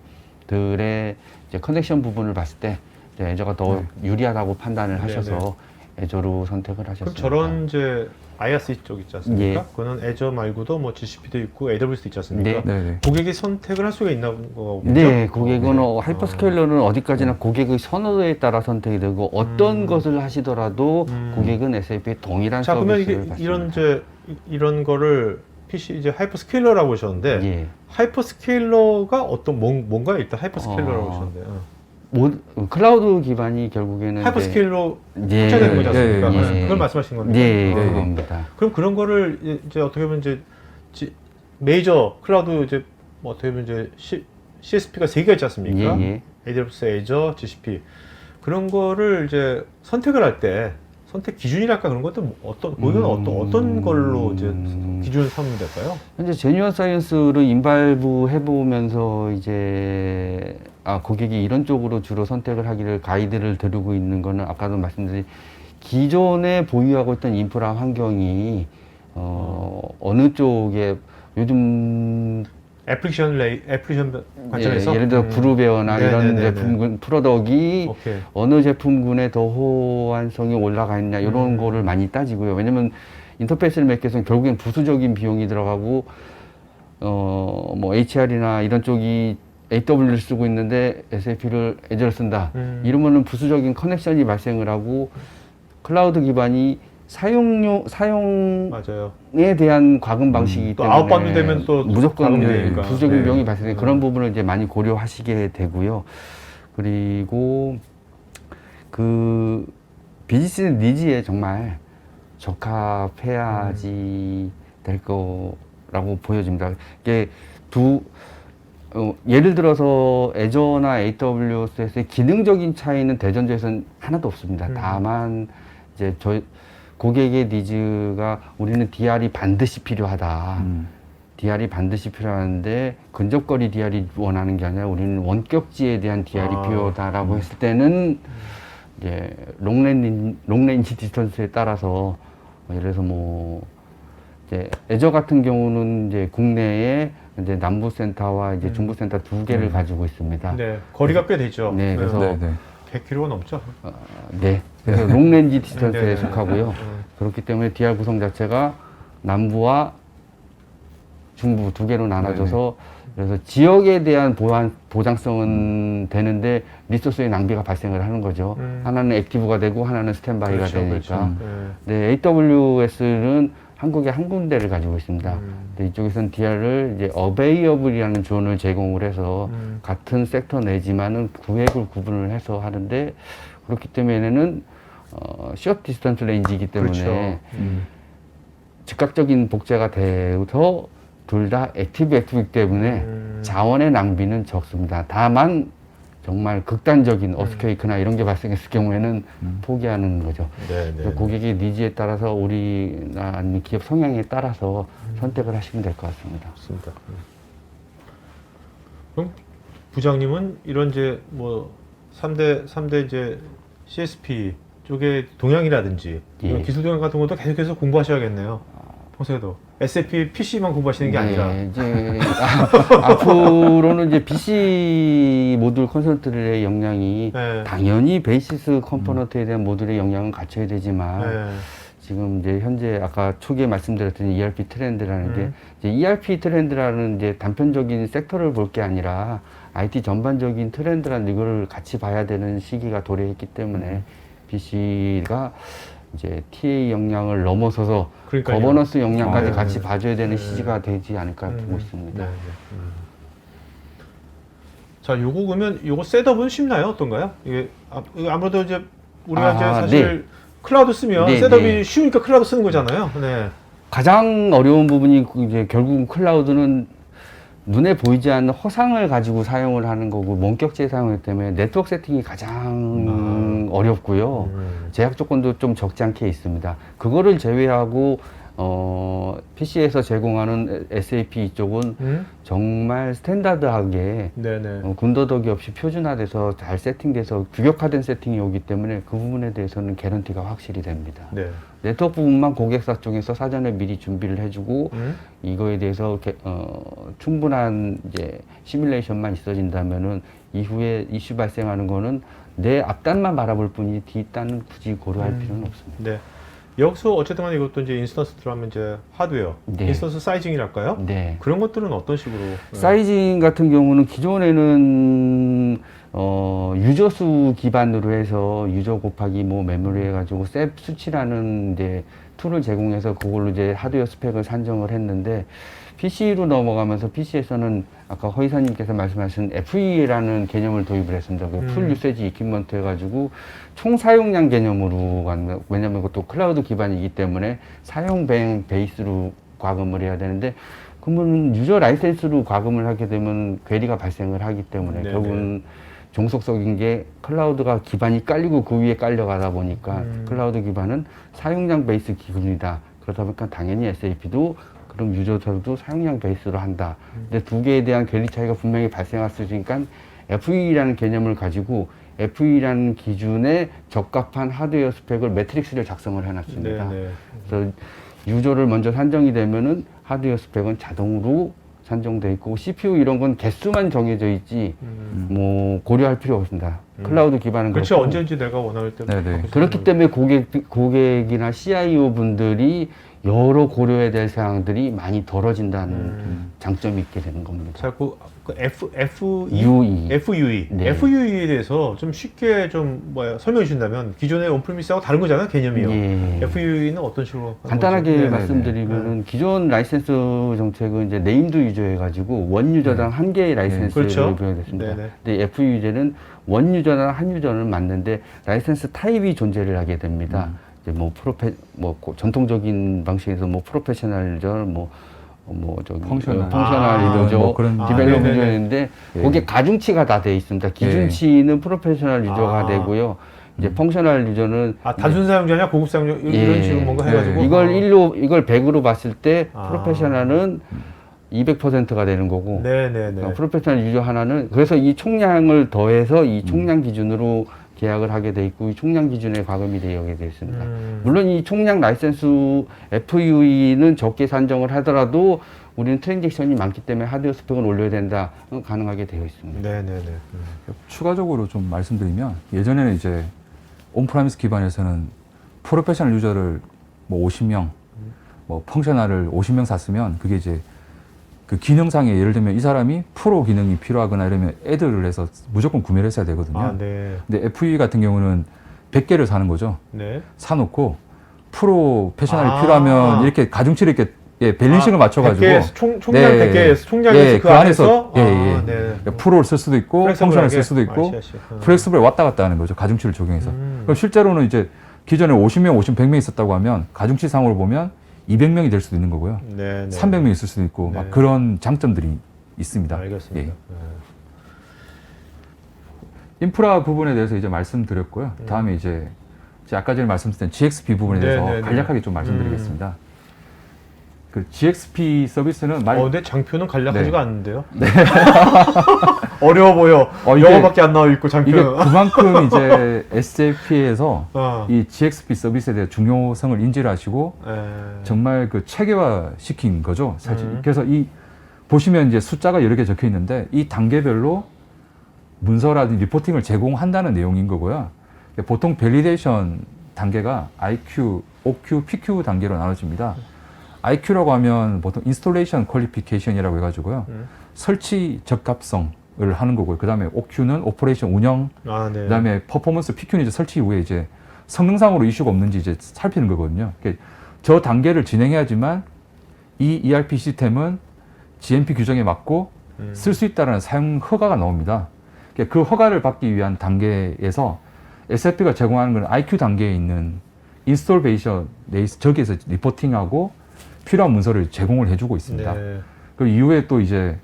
이제 커넥션 부분을 봤을 때 애저가 더 유리하다고 판단을 하셔서 애저로 선택을 하셨습니다. 그럼 저런 이제 IRC 쪽 있지 않습니까? 예. 그거는 애저 말고도 뭐 GCP도 있고 AWS도 있지 않습니까? 네. 네네. 고객이 선택을 할 수가 있나 거죠? 네, 고객은 네. 하이퍼스케일러는 어디까지나 고객의 선호도에 따라 선택이 되고 어떤 것을 하시더라도 고객은 SAP의 동일한 자, 그러면 서비스를 이게 받습니다. 이런 이제 이런 거를 PC 이제 하이퍼스케일러라고 하셨는데 예. 하이퍼스케일러가 어떤 뭔가요? 일단 하이퍼스케일러라고 어, 하셨는데 클라우드 기반이 결국에는 하이퍼스케일러 예, 합쳐되는 거지 않습니까? 예, 예. 그걸 말씀하신 겁니까? 예, 아. 그겁니다. 그럼 그런 거를 이제 어떻게 보면 이제 메이저 클라우드 이제 뭐 어떻게 보면 이제 CSP가 세 개가 있지 않습니까? 예, 예. AWS, 애저, GCP 그런 거를 이제 선택을 할 때 선택 기준이랄까 그런 것도 어떤 고객은 어떤 걸로 이제 기준을 삼으면 될까요? 현재 제뉴얼 사이언스를 인발부 해보면서 이제 고객이 이런 쪽으로 주로 선택을 하기를 가이드를 드리고 있는 거는 아까도 말씀드린 기존에 보유하고 있던 인프라 환경이 어느 쪽에 요즘 애플리케이션 관점에서 예를 들어 그루베어나 이런 네네네네. 제품군 프로덕이 오케이. 어느 제품군에 더 호환성이 올라가 있냐 이런 거를 많이 따지고요. 왜냐면 인터페이스를 맺기 위해서는 결국엔 부수적인 비용이 들어가고 뭐 HR이나 이런 쪽이 AW를 쓰고 있는데 SAP를 애저를 쓴다. 이러면은 부수적인 커넥션이 발생을 하고 클라우드 기반이 사용에 맞아요. 대한 과금 방식이기 또 때문에 아웃바운드 되면 또 무조건 과금이 되니까. 부수적인 네. 비용이 발생해 그런 부분을 이제 많이 고려하시게 되고요. 그리고 그 비즈니스 니즈에 정말 적합해야지 될 거라고 보여집니다. 이게 예를 들어서 애저나 AWS의 기능적인 차이는 대전제에서는 하나도 없습니다. 다만 이제 고객의 니즈가 우리는 DR이 반드시 필요하다. DR이 반드시 필요한데 근접거리 DR이 원하는 게 아니라 우리는 원격지에 대한 DR이 필요하다라고 했을 때는 이제 롱레인지 디스턴스에 따라서 예를 들어서 뭐 이제 애저 같은 경우는 이제 국내에 이제 남부센터와 이제 중부센터 두 개를 가지고 있습니다. 네, 거리가 꽤 되죠. 네, 그래서 네, 네. 100km가 넘죠. 네, 그래서 롱레인지 디스턴스에 네, 네, 속하고요. 그렇기 때문에 DR 구성 자체가 남부와 중부 두 개로 나눠져서 그래서 지역에 대한 보장성은 되는데 리소스의 낭비가 발생을 하는 거죠. 하나는 액티브가 되고 하나는 스탠바이가 그렇죠, 되니까. 그렇죠. 네, AWS는 한국에 한 군데를 가지고 있습니다. 근데 이쪽에서는 DR을 이제 어베이어블이라는 존을 제공을 해서 같은 섹터 내지만은 구획을 구분을 해서 하는데 그렇기 때문에는 숏 디스턴스 레인지이기 때문에 그렇죠. 즉각적인 복제가 돼서 둘 다 액티브이기 때문에 자원의 낭비는 적습니다. 다만 정말 극단적인 어스케이크나 이런 게 발생했을 경우에는 포기하는 거죠. 네, 네. 그래서 고객의 니즈에 따라서 우리나 아니면 기업 성향에 따라서 선택을 하시면 될 것 같습니다. 맞습니다. 그럼 부장님은 이런 이제 뭐 3대 이제 CSP 쪽의 동향이라든지 이런 예. 기술 동향 같은 것도 계속해서 공부하셔야겠네요. 평소에도 SAP PC만 공부하시는 게 아니라. 이제 앞으로는 이제 BC 모듈 컨설트의 역량이 네. 당연히 베이시스 컴포넌트에 대한 모듈의 역량은 갖춰야 되지만 네. 지금 이제 현재 아까 초기에 말씀드렸던 ERP 트렌드라는 게 이제 ERP 트렌드라는 이제 단편적인 섹터를 볼 게 아니라 IT 전반적인 트렌드라는 이거를 같이 봐야 되는 시기가 도래했기 때문에 BC가 이제 TA 역량을 넘어서서 그러니까요. 거버넌스 역량까지 네, 같이 네. 봐줘야 되는 네. 시기가 되지 않을까 보고 있습니다. 네, 네. 자, 요거 그러면 요거 셋업은 쉽나요? 어떤가요? 이게 아무래도 이제 우리가 이제 사실 클라우드 쓰면 네, 셋업이 네. 쉬우니까 클라우드 쓰는 거잖아요. 네. 가장 어려운 부분이 이제 결국 클라우드는 눈에 보이지 않는 허상을 가지고 사용을 하는 거고 원격제 사용하기 때문에 네트워크 세팅이 가장 어렵고요. 제약 조건도 좀 적지 않게 있습니다. 그거를 제외하고 PC에서 제공하는 SAP 쪽은 정말 스탠다드하게 네네. 군더더기 없이 표준화돼서 잘 세팅돼서 규격화된 세팅이 오기 때문에 그 부분에 대해서는 개런티가 확실히 됩니다. 네. 네트워크 부분만 고객사 쪽에서 사전에 미리 준비를 해주고 이거에 대해서 충분한 이제 시뮬레이션만 있어진다면은 이후에 이슈 발생하는 거는 내 앞단만 바라볼 뿐이지 뒷단은 굳이 고려할 필요는 없습니다. 네. 여기서 어쨌든 간에 이것도 이제 인스턴스 들어가면 이제 하드웨어, 네. 인스턴스 사이징이랄까요? 네. 그런 것들은 어떤 식으로? 사이징 같은 경우는 기존에는 유저수 기반으로 해서 유저 곱하기 뭐 메모리 해가지고 셉 수치라는 이제 툴을 제공해서 그걸로 이제 하드웨어 스펙을 산정을 했는데 PC로 넘어가면서 PC에서는 아까 허이사님께서 말씀하신 FE라는 개념을 도입을 했습니다. 그 풀 유세지 이퀴먼트 해가지고 총 사용량 개념으로 가는, 왜냐면 그것도 클라우드 기반이기 때문에 사용 베이스로 과금을 해야 되는데 그러면 유저 라이센스로 과금을 하게 되면 괴리가 발생을 하기 때문에 네네. 결국은 종속적인 게 클라우드가 기반이 깔리고 그 위에 깔려가다 보니까 클라우드 기반은 사용량 베이스 기준이다. 그러다 보니까 당연히 SAP도 그럼 유저들도 사용량 베이스로 한다. 근데 두 개에 대한 괴리 차이가 분명히 발생할 수 있으니까 FE라는 개념을 가지고 FE라는 기준에 적합한 하드웨어 스펙을 매트릭스를 작성을 해놨습니다. 네네. 그래서 유저를 먼저 산정이 되면은 하드웨어 스펙은 자동으로 산정돼 있고 CPU 이런 건 개수만 정해져 있지 뭐 고려할 필요 없습니다. 클라우드 기반은 그렇지 그렇고. 언제든지 내가 원할 때. 네네. 그렇기 때문에 고객이나 CIO 분들이 여러 고려해야 될 사항들이 많이 덜어진다는 장점이 있게 되는 겁니다. 자, 그 FUE, UE. FUE, 네. FUE에 대해서 좀 쉽게 좀 설명해 주신다면 기존의 온프리미스하고 다른 거잖아요, 개념이요. 예. FUE는 어떤 식으로? 하는 간단하게 거죠? 네네네. 말씀드리면은 기존 라이센스 정책은 이제 네임드 유저 해가지고 원 유저당 한 개의 라이센스를 그렇죠. 부여됐습니다. 네네. 근데 FU제는 원 유저당 한 유저를 맞는데 라이센스 타입이 존재를 하게 됩니다. 이제 뭐 전통적인 방식에서 뭐 프로페셔널 유저, 펑셔널 유저, 뭐 그런 디벨롭 네네네. 유저인데 예. 거기에 가중치가 다 돼 있습니다. 기준치는 프로페셔널 유저가 아. 되고요. 이제 펑셔널 유저는 단순 사용자냐 고급 사용자 이런 예. 식으로 뭔가 네. 해가지고 이걸 100으로 봤을 때 아. 프로페셔널은 200%가 되는 거고 네네네. 그러니까 프로페셔널 유저 하나는 그래서 이 총량을 더해서 이 총량 기준으로 계약을 하게 돼 있고 이 총량 기준에 과금이 되게 되어 있습니다. 물론 이 총량 라이센스 FUE는 적게 산정을 하더라도 우리는 트랜잭션이 많기 때문에 하드웨어 스펙을 올려야 된다. 가능하게 되어 있습니다. 네네네. 추가적으로 좀 말씀드리면 예전에는 이제 온프라미스 기반에서는 프로페셔널 유저를 뭐 50명, 뭐 펑셔널을 50명 샀으면 그게 이제 그 기능상에 예를 들면 이 사람이 프로 기능이 필요하거나 이러면 애드를 해서 무조건 구매를 했어야 되거든요. 아, 네. 근데 FE 같은 경우는 100개를 사는 거죠. 네. 사놓고 프로페셔널이 아. 필요하면 이렇게 가중치를 이렇게 밸런싱을 맞춰가지고 100개, 총량 네. 100개에서 총량에서 예, 그 안에서 예, 예. 아, 네. 그러니까 프로를 쓸 수도 있고 펑셔널을 쓸 수도 있고 플렉스블에 왔다 갔다 하는 거죠. 가중치를 적용해서. 그럼 실제로는 이제 기존에 50명, 100명 있었다고 하면 가중치 상으로 보면 200명이 될 수도 있는 거고요. 네. 300명이 있을 수도 있고 네. 막 그런 장점들이 있습니다. 알겠습니다. 예. 네. 인프라 부분에 대해서 이제 말씀드렸고요. 다음에 이제 제가 아까 전에 말씀드린 GXP 부분에 대해서 네, 네, 네. 간략하게 좀 말씀드리겠습니다. 그 GXP 서비스는 근데 장표는 간략하지가 네. 않는데요. 어려워 보여. 이게- 영어밖에 안 나와 있고 이게 장표는. 그만큼 이제 SAP에서 이 이 GXP 서비스에 대해 중요성을 인지를 하시고 정말 그 체계화 시킨 거죠. 사실. 그래서 이 보시면 이제 숫자가 여러 개 적혀 있는데 이 단계별로 문서라든지 리포팅을 제공한다는 내용인 거고요. 보통 밸리데이션 단계가 IQ, OQ, PQ 단계로 나눠집니다. IQ라고 하면 보통 인스톨레이션 퀄리피케이션이라고 해가지고요. 설치 적합성을 하는 거고요. 그 다음에 OQ는 오퍼레이션 운영, 네. 그 다음에 퍼포먼스, PQ는 이제 설치 이후에 이제 성능상으로 이슈가 없는지 이제 살피는 거거든요. 저 단계를 진행해야지만 이 ERP 시스템은 GMP 규정에 맞고 쓸 수 있다는 사용 허가가 나옵니다. 그 허가를 받기 위한 단계에서 SAP가 제공하는 건 IQ 단계에 있는 인스톨 베이션 저기에서 리포팅하고 필요한 문서를 제공을 해주고 있습니다. 네. 그 이후에 또 이제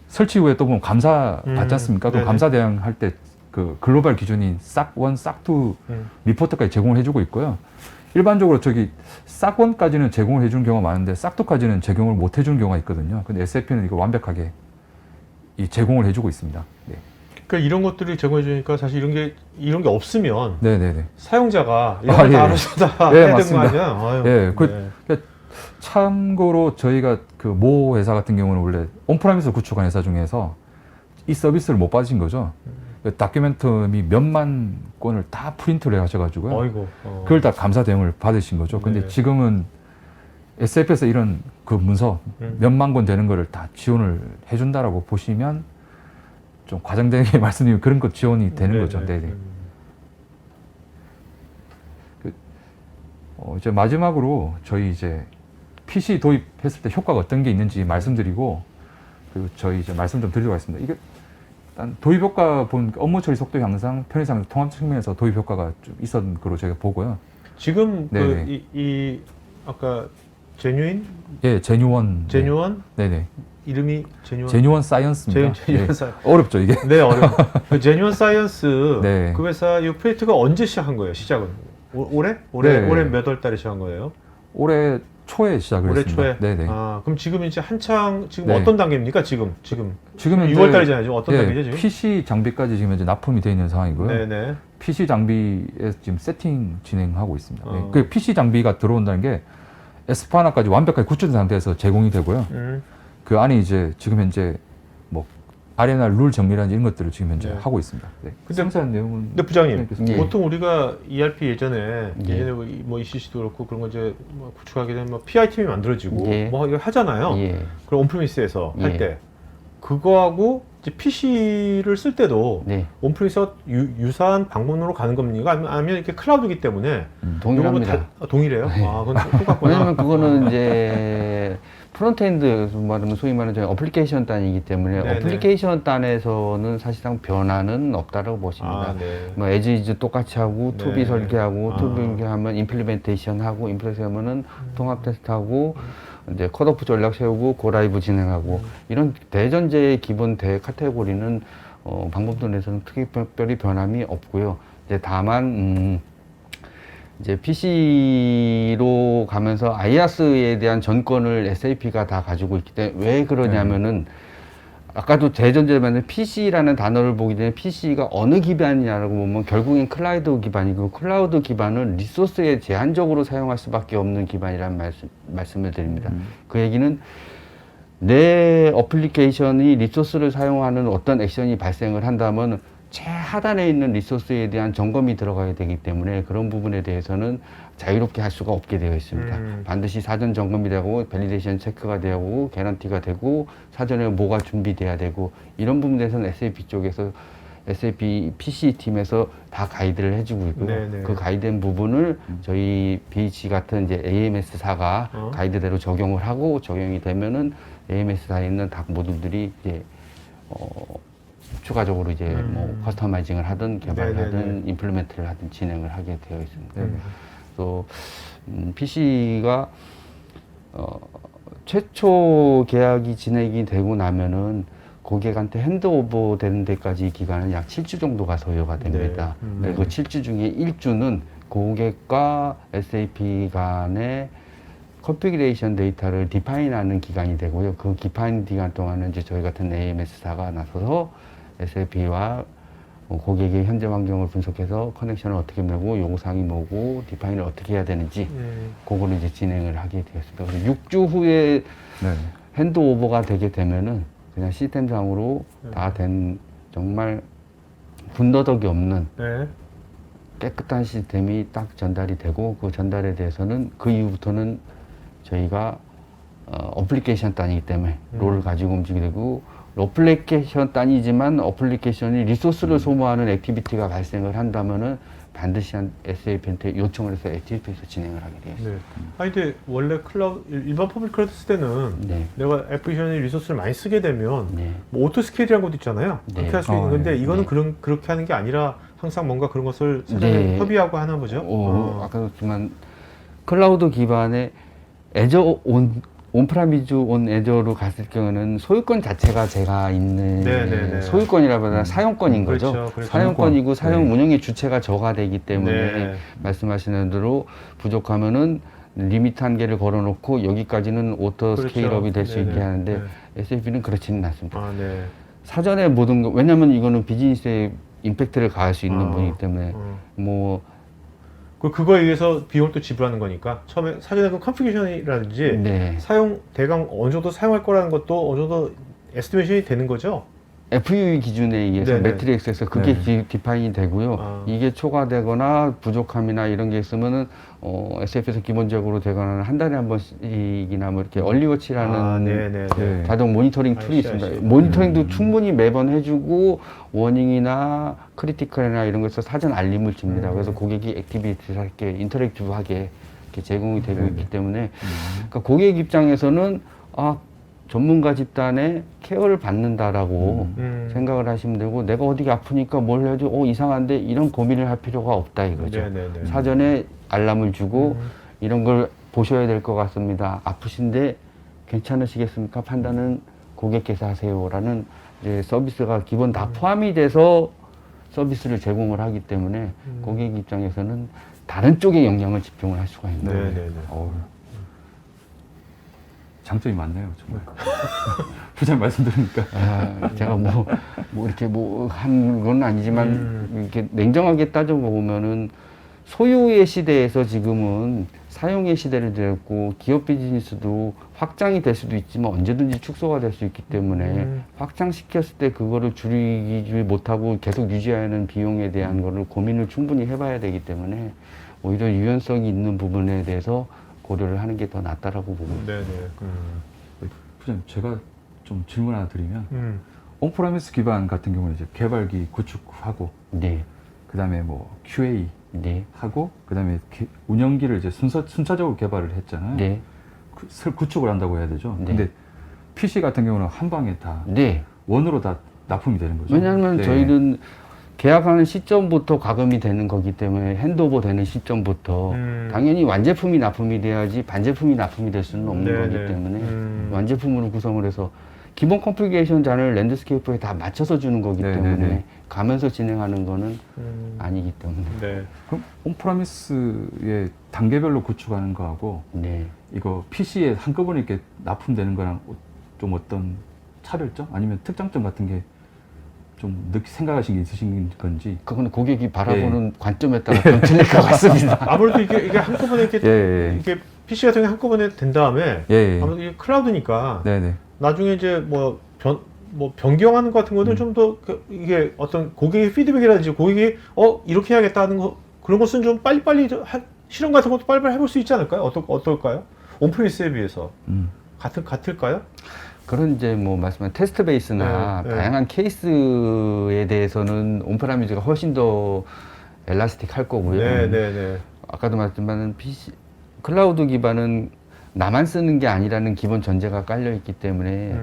설치 후에 또 보면 감사 받지 않습니까? 또 네네. 감사 대행 할 때 그 글로벌 기준인 싹1, 싹2 리포트까지 제공을 해주고 있고요. 일반적으로 싹1까지는 제공을 해주는 경우가 많은데 싹2까지는 제공을 못 해주는 경우가 있거든요. 근데 SAP는 이거 완벽하게 제공을 해주고 있습니다. 네. 그러니까 이런 것들을 제공해 주니까 사실 이런 게 없으면 네네네. 사용자가 이런 걸 다 알아서 다 예, 해야 되는 거 맞습니다. 아니야? 아유, 예, 네. 참고로 저희가 그 모 회사 같은 경우는 원래 온프라미스 구축한 회사 중에서 이 서비스를 못 받으신 거죠. 다큐멘터미 몇만 건을 다 프린트를 하셔가지고요. 어이고. 그걸 다 감사 대응을 받으신 거죠. 근데 네. 지금은 SF에서 이런 그 문서 몇만 건 되는 거를 다 지원을 해준다라고 보시면 좀 과장되게 말씀드리면 그런 것 지원이 되는 거죠. 네네. 이제 마지막으로 저희 이제 PC 도입했을 때 효과가 어떤 게 있는지 말씀드리고 그리고 저희 이제 말씀 좀 드리도록 하겠습니다. 이게 일단 도입 효과 본 업무 처리 속도 향상, 편의상 통합 측면에서 도입 효과가 좀 있었던 거로 저희가 보고요. 지금 네네. 이 아까 제뉴인 예, 제뉴원. 제뉴원 네네. 이름이 제뉴원 제뉴원 사이언스입니다. 제뉴원 네. 사이언스. 어렵죠 이게. 네, 어려워. 그 제뉴원 사이언스 네. 그 회사 이 프로젝트가 언제 시작한 거예요? 시작은 올해? 네. 올해 몇 월 달에 시작한 거예요? 올해 초에 시작을 올해 했습니다. 초에. 네네. 아, 그럼 지금 이제 한창 지금 네. 어떤 단계입니까? 지금 지금 6월 달이잖아요. 지금 어떤 단계죠 지금? PC 장비까지 지금 이제 납품이 되어 있는 상황이고요. 네네. PC 장비에 지금 세팅 진행하고 있습니다. 네. 어. 그 PC 장비가 들어온다는 게 S4하나까지 완벽하게 구축된 상태에서 제공이 되고요. 그 안에 이제 지금 현재 뭐 아레나 룰 정리라든지 이런 것들을 지금 현재 네. 하고 있습니다. 네. 근데- 상세한 내용은 근데 부장님, 예. 보통 우리가 ERP 예전에 예. 뭐 ECC도 그렇고 그런 거 이제 뭐 구축하게 되면 뭐 PI 팀이 만들어지고 예. 뭐 이거 하잖아요. 예. 그럼 온프리미스에서 할 예. 때 그거하고 이제 PC를 쓸 때도 네. 온프리미스와 유사한 방법으로 가는 겁니까? 아니면 이렇게 클라우드이기 때문에 동일합니다. 이거 뭐 동일해요? 아, 그건 똑같구나. 왜냐면 그거는 이제 프론트엔드 말하면 소위 말하는 저희 어플리케이션 단이기 때문에 네네. 어플리케이션 단에서는 사실상 변화는 없다고 보십니다. 아, 네. 뭐 에즈이즈 똑같이 하고 네. 투비 설계하고 아. 투비 설계하면 임플리멘테이션 하고 임플리멘테이션 하면은 통합 테스트하고 이제 컷오프 전략 세우고 고라이브 진행하고 이런 대전제의 기본 대 카테고리는 방법론에서는 특별히 변함이 없고요. 이제 다만 이제 PC로 가면서 IaaS에 대한 전권을 SAP가 다 가지고 있기 때문에 왜 그러냐면은 아까도 대전제를 만든 PC라는 단어를 보기 전에 PC가 어느 기반이냐라고 보면 결국엔 클라우드 기반이고 클라우드 기반은 리소스에 제한적으로 사용할 수밖에 없는 기반이라는 말씀을 드립니다. 그 얘기는 내 어플리케이션이 리소스를 사용하는 어떤 액션이 발생을 한다면 최하단에 있는 리소스에 대한 점검이 들어가야 되기 때문에 그런 부분에 대해서는 자유롭게 할 수가 없게 되어 있습니다. 반드시 사전 점검이 되고 밸리데이션 체크가 되고 개런티가 되고 사전에 뭐가 준비돼야 되고 이런 부분에서는 SAP 쪽에서 SAP PC 팀에서 다 가이드를 해주고 있고요. 네네. 그 가이드된 부분을 저희 BH 같은 이제 AMS사가 가이드대로 적용을 하고 적용이 되면은 AMS사에 있는 각 모듈들이 이제 추가적으로 이제 뭐 커스터마이징을 하든 개발을 네네네. 하든 임플리멘트를 하든 진행을 하게 되어 있습니다. 또 PC가 최초 계약이 진행이 되고 나면은 고객한테 핸드오버 되는 데까지 기간은 약 7주 정도가 소요가 됩니다. 네. 그 7주 중에 1주는 고객과 SAP 간의 컨피그레이션 데이터를 디파인하는 기간이 되고요. 그 디파인 기간 동안은 이제 저희 같은 AMS사가 나서서 SAP와 고객의 현재 환경을 분석해서 커넥션을 어떻게 메고 요구사항이 뭐고 디파인을 어떻게 해야 되는지 그거를 이제 진행을 하게 되었습니다. 그래서 6주 후에 네. 핸드오버가 되게 되면은 그냥 시스템상으로 다 된 정말 군더더기 없는 네. 깨끗한 시스템이 딱 전달이 되고 그 전달에 대해서는 그 이후부터는 저희가 어플리케이션 단이기 때문에 롤을 가지고 움직이게 되고 어플리케이션 단이지만 어플리케이션이 리소스를 소모하는 액티비티가 발생을 한다면은 반드시 한 SAP한테 요청을 해서 액티비티에서 진행을 하게 되어 있습니다. 네. 아니 근데 원래 클라우드 일반 퍼블릭 클라우드 쓸 때는 네. 내가 애플리케이션의 리소스를 많이 쓰게 되면 네. 뭐 오토 스케일이라는 것도 있잖아요. 네. 그렇게 할 수 있는 건데 네. 이거는 네. 그렇게 하는 게 아니라 항상 뭔가 그런 것을 사전에 네. 협의하고 하나 보죠. 아까도 했지만 클라우드 기반의 애저 온프라미즈 온 애저로 갔을 경우는 소유권 자체가 제가 있는 네네네. 소유권이라보다 사용권인 거죠. 그렇죠. 사용권이고 사용 네. 운영의 주체가 저가 되기 때문에 네. 말씀하시는 대로 부족하면은 리미트 한계를 걸어놓고 여기까지는 오토 그렇죠. 스케일업이 될 수 네네. 있게 하는데 네. SAP는 그렇지는 않습니다. 아, 네. 사전에 모든 거 왜냐하면 이거는 비즈니스에 임팩트를 가할 수 있는 아, 분이기 때문에 뭐 그거에 의해서 비용을 또 지불하는 거니까 처음에 사전에 그 컨피그레이션이라든지 네. 사용 대강 어느 정도 사용할 거라는 것도 어느 정도 에스티메이션이 되는 거죠. FUE 기준에 의해서 네네. 매트릭스에서 그게 네. 디파인이 되고요. 아. 이게 초과되거나 부족함이나 이런 게 있으면은 SF에서 기본적으로 되거나 한 달에 한 번씩이나 뭐 이렇게 얼리워치라는 아, 네네네. 네. 자동 모니터링 I 툴이 see, I 있습니다. see. 모니터링도 충분히 매번 해주고 워닝이나 크리티컬이나 이런 것에서 사전 알림을 줍니다. 그래서 고객이 액티비티하게 인터랙티브하게 이렇게 제공이 되고 있기 때문에 그러니까 고객 입장에서는 전문가 집단의 케어를 받는다라고 생각을 하시면 되고 내가 어디가 아프니까 뭘 해도 이상한데 이런 고민을 할 필요가 없다 이거죠. 네네네. 사전에 알람을 주고 이런 걸 보셔야 될 것 같습니다. 아프신데 괜찮으시겠습니까? 판단은 고객께서 하세요라는 이제 서비스가 기본 다 포함이 돼서 서비스를 제공을 하기 때문에 고객 입장에서는 다른 쪽에 영향을 집중을 할 수가 있는 거예요. 네네네. 장점이 많네요, 정말. 부장 말씀 들으니까. 제가 뭐 이렇게 한 건 아니지만 이렇게 냉정하게 따져보면은 소유의 시대에서 지금은 사용의 시대를 되었고 기업 비즈니스도 확장이 될 수도 있지만 언제든지 축소가 될 수 있기 때문에 확장시켰을 때 그거를 줄이지 못하고 계속 유지하는 비용에 대한 거를 고민을 충분히 해봐야 되기 때문에 오히려 유연성이 있는 부분에 대해서 고려를 하는 게 더 낫다라고 봅니다. 네네. 부장님, 제가 좀 질문 하나 드리면, 온프라미스 기반 같은 경우는 이제 개발기 구축하고, 네, 그 다음에 뭐 QA 네, 하고, 그 다음에 운영기를 이제 순차적으로 개발을 했잖아요. 네, 구축을 한다고 해야 되죠. 네. 근데 PC 같은 경우는 한 방에 다 네. 원으로 다 납품이 되는 거죠. 왜냐하면 네. 저희는 계약하는 시점부터 가금이 되는 거기 때문에 핸드오버 되는 시점부터 당연히 완제품이 납품이 돼야지 반제품이 납품이 될 수는 없는 네네. 거기 때문에 완제품으로 구성을 해서 기본 컴플리케이션 잔을 랜드스케이프에 다 맞춰서 주는 거기 네네네. 때문에 가면서 진행하는 거는 아니기 때문에 네. 그럼 온프라미스의 단계별로 구축하는 거하고 네. 이거 PC에 한꺼번에 이렇게 납품되는 거랑 좀 어떤 차별점? 아니면 특장점 같은 게 좀 생각하신 게 있으신 건지. 그거는 고객이 바라보는 관점에 따라 좀 틀릴 것 같습니다. 아무래도 이게 한꺼번에 이렇게 예. PC 같은 게 한꺼번에 된 다음에 예. 아무래도 이게 클라우드니까 네네. 나중에 이제 변경하는 것 같은 거는 좀 더 이게 어떤 고객의 피드백이라든지 고객이 이렇게 해야겠다는 거 그런 것은 좀 빨리빨리 실험 같은 것도 빨리빨리 해볼 수 있지 않을까요? 어떨까요? 온프리미스에 비해서 같을까요? 그런 이제 말씀한 테스트 베이스나 네, 네. 다양한 케이스에 대해서는 온프라미즈가 훨씬 더 엘라스틱 할 거고요. 네네네. 아까도 말씀드린 PC 클라우드 기반은 나만 쓰는 게 아니라는 기본 전제가 깔려 있기 때문에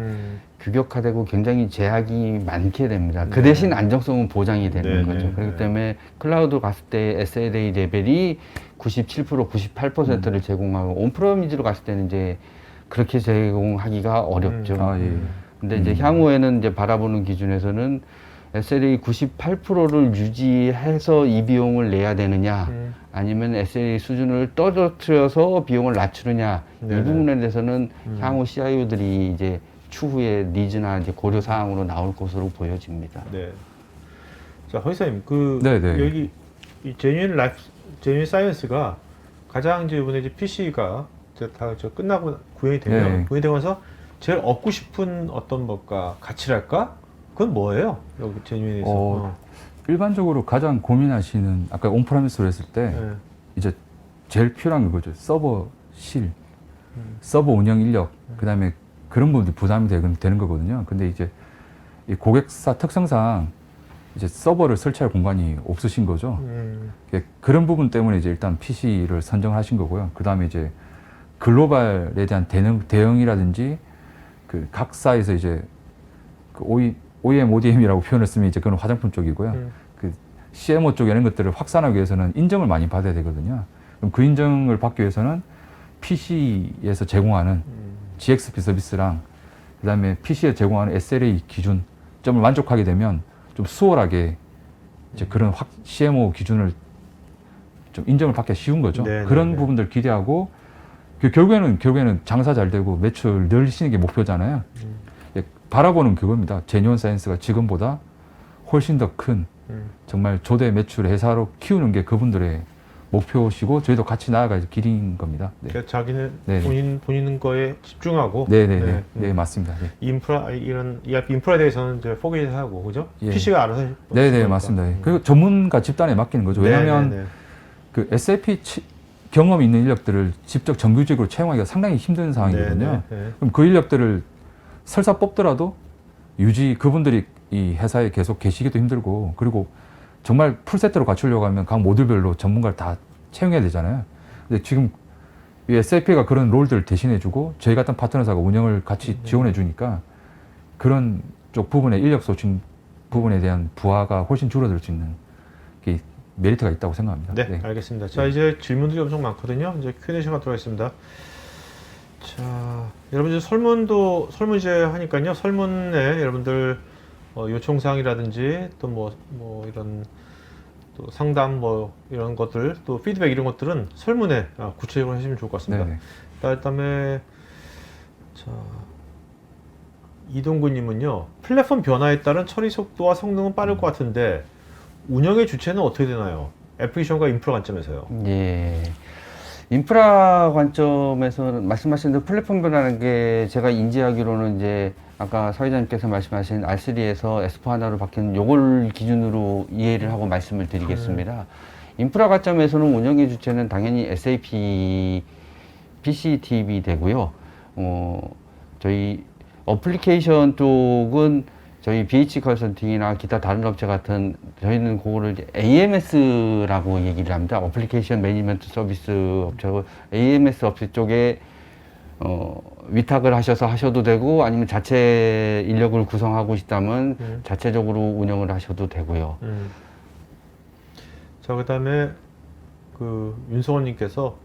규격화되고 굉장히 제약이 많게 됩니다. 그 대신 안정성은 보장이 되는 네, 거죠. 네, 그렇기 네. 때문에 클라우드 갔을 때 SLA 레벨이 97%, 98%를 제공하고 온프라미즈로 갔을 때는 이제 그렇게 제공하기가 어렵죠. 근데 이제 향후에는 이제 바라보는 기준에서는 SLA 98%를 유지해서 이 비용을 내야 되느냐, 아니면 SLA 수준을 떨어뜨려서 비용을 낮추느냐, 네네. 이 부분에 대해서는 향후 CIO들이 이제 추후에 니즈나 이제 고려 사항으로 나올 것으로 보여집니다. 네. 자, 허이사님, 네네. 여기 이 제뉴인 사이언스가 가장 이제 이번에 이제 PC가 다 끝나고 구현이 되면 네. 구현이 되면서 제일 얻고 싶은 어떤 가치랄까? 그건 뭐예요? 여기 제뉴인에서. 일반적으로 가장 고민하시는 아까 온프라미스로 했을 때 네. 이제 제일 필요한 거죠. 서버실, 서버 운영 인력, 그다음에 그런 부분들이 부담이 되는 거거든요. 근데 이제 이 고객사 특성상 이제 서버를 설치할 공간이 없으신 거죠. 그런 부분 때문에 이제 일단 PC를 선정하신 거고요. 그다음에 이제 글로벌에 대한 대응이라든지 그 각사에서 이제 그 OEM, ODM이라고 표현을 쓰면 이제 그건 화장품 쪽이고요. 그 CMO 쪽 이런 것들을 확산하기 위해서는 인정을 많이 받아야 되거든요. 그럼 그 인정을 받기 위해서는 PC에서 제공하는 GXP 서비스랑 그다음에 PC에 제공하는 SLA 기준점을 만족하게 되면 좀 수월하게 이제 그런 CMO 기준을 좀 인정을 받기 쉬운 거죠. 네, 그런 네, 네. 부분들 기대하고 결국에는 장사 잘 되고 매출 늘리시는 게 목표잖아요. 예, 바라보는 그겁니다. 제뉴인 사이언스가 지금보다 훨씬 더 큰 정말 조대 매출 회사로 키우는 게 그분들의 목표시고 저희도 같이 나아갈 길인 겁니다. 네. 그러니까 자기는 네네. 본인 거에 집중하고 네네네. 네, 맞습니다. 네. 인프라 이런 ERP 인프라에 대해서는 이제 포기하고 그죠? 예. PC가 알아서 네네 거니까. 맞습니다. 그리고 전문가 집단에 맡기는 거죠. 왜냐하면 네네네. 그 SAP 경험 있는 인력들을 직접 정규직으로 채용하기가 상당히 힘든 상황이거든요. 네네. 그럼 그 인력들을 설사 뽑더라도 그분들이 이 회사에 계속 계시기도 힘들고, 그리고 정말 풀세트로 갖추려고 하면 각 모듈별로 전문가를 다 채용해야 되잖아요. 근데 지금 이 SAP가 그런 롤들을 대신해주고 저희 같은 파트너사가 운영을 같이 지원해주니까 그런 쪽 부분의 인력 소진 부분에 대한 부하가 훨씬 줄어들 수 있는 게 메리트가 있다고 생각합니다. 네, 알겠습니다. 자, 이제 질문들이 엄청 많거든요. 이제 Q&A 시간 들어가겠습니다. 자, 여러분 이제 설문 이제 하니까요. 설문에 여러분들 요청사항이라든지 또 뭐 이런 또 상담 뭐 이런 것들 또 피드백 이런 것들은 설문에 구체적으로 하시면 좋을 것 같습니다. 네네. 그다음에 자 이동구님은요, 플랫폼 변화에 따른 처리 속도와 성능은 빠를 것 같은데 운영의 주체는 어떻게 되나요? 애플리케이션과 인프라 관점에서요. 예. 인프라 관점에서는 말씀하신 대로 플랫폼 변화라는 게 제가 인지하기로는 이제 아까 서회장님께서 말씀하신 R3에서 S4하나로 바뀌는 요걸 기준으로 이해를 하고 말씀을 드리겠습니다. 인프라 관점에서는 운영의 주체는 당연히 SAP PCTV 되고요. 저희 어플리케이션 쪽은 저희 BH 컨설팅이나 기타 다른 업체 같은 저희는 그거를 이제 AMS라고 얘기를 합니다. 어플리케이션 매니지먼트 서비스 업체고 AMS 업체 쪽에 위탁을 하셔도 되고 아니면 자체 인력을 구성하고 싶다면 자체적으로 운영을 하셔도 되고요. 자, 그다음에 그 윤성원님께서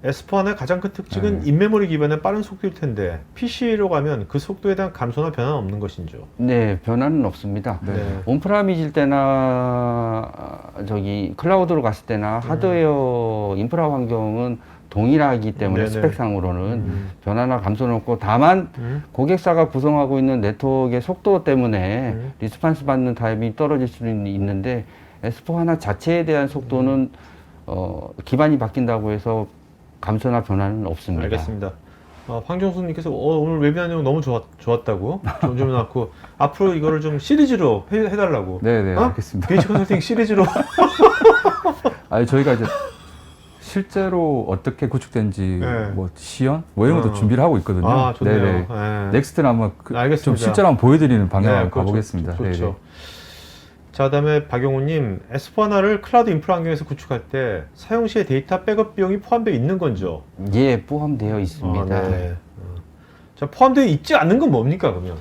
S4하나의 가장 큰 특징은 인메모리 기반의 빠른 속도일 텐데 PC로 가면 그 속도에 대한 감소나 변화는 없는 것인지요? 네, 변화는 없습니다. 네. 온프라미질 때나 저기 클라우드로 갔을 때나 하드웨어 인프라 환경은 동일하기 때문에 네네. 스펙상으로는 변화나 감소는 없고 다만 고객사가 구성하고 있는 네트워크의 속도 때문에 리스판스 받는 타임이 떨어질 수는 있는데 S4 하나 자체에 대한 속도는 기반이 바뀐다고 해서 감소나 변화는 없습니다. 알겠습니다. 황정수님께서 오늘 웨비나 내용 너무 좋았다고 좀 해놨고 앞으로 이거를 좀 시리즈로 해달라고. 네네, 알겠습니다. BH 컨설팅 시리즈로. 아니 저희가 이제 실제로 어떻게 구축된지 네. 뭐 시연 뭐 이런 것도 준비를 하고 있거든요. 아, 좋네요. 네네. 네. 넥스트는 아마 알겠습니다. 좀 실제로 한번 보여드리는 방향으로 네, 그렇죠. 가보겠습니다. 좋죠. 네네. 자, 그다음에 박용우님, S4 하나를 클라우드 인프라 환경에서 구축할 때 사용 시에 데이터 백업 비용이 포함되어 있는 건죠? 예, 포함되어 있습니다. 네. 자, 포함되어 있지 않는 건 뭡니까 그러면?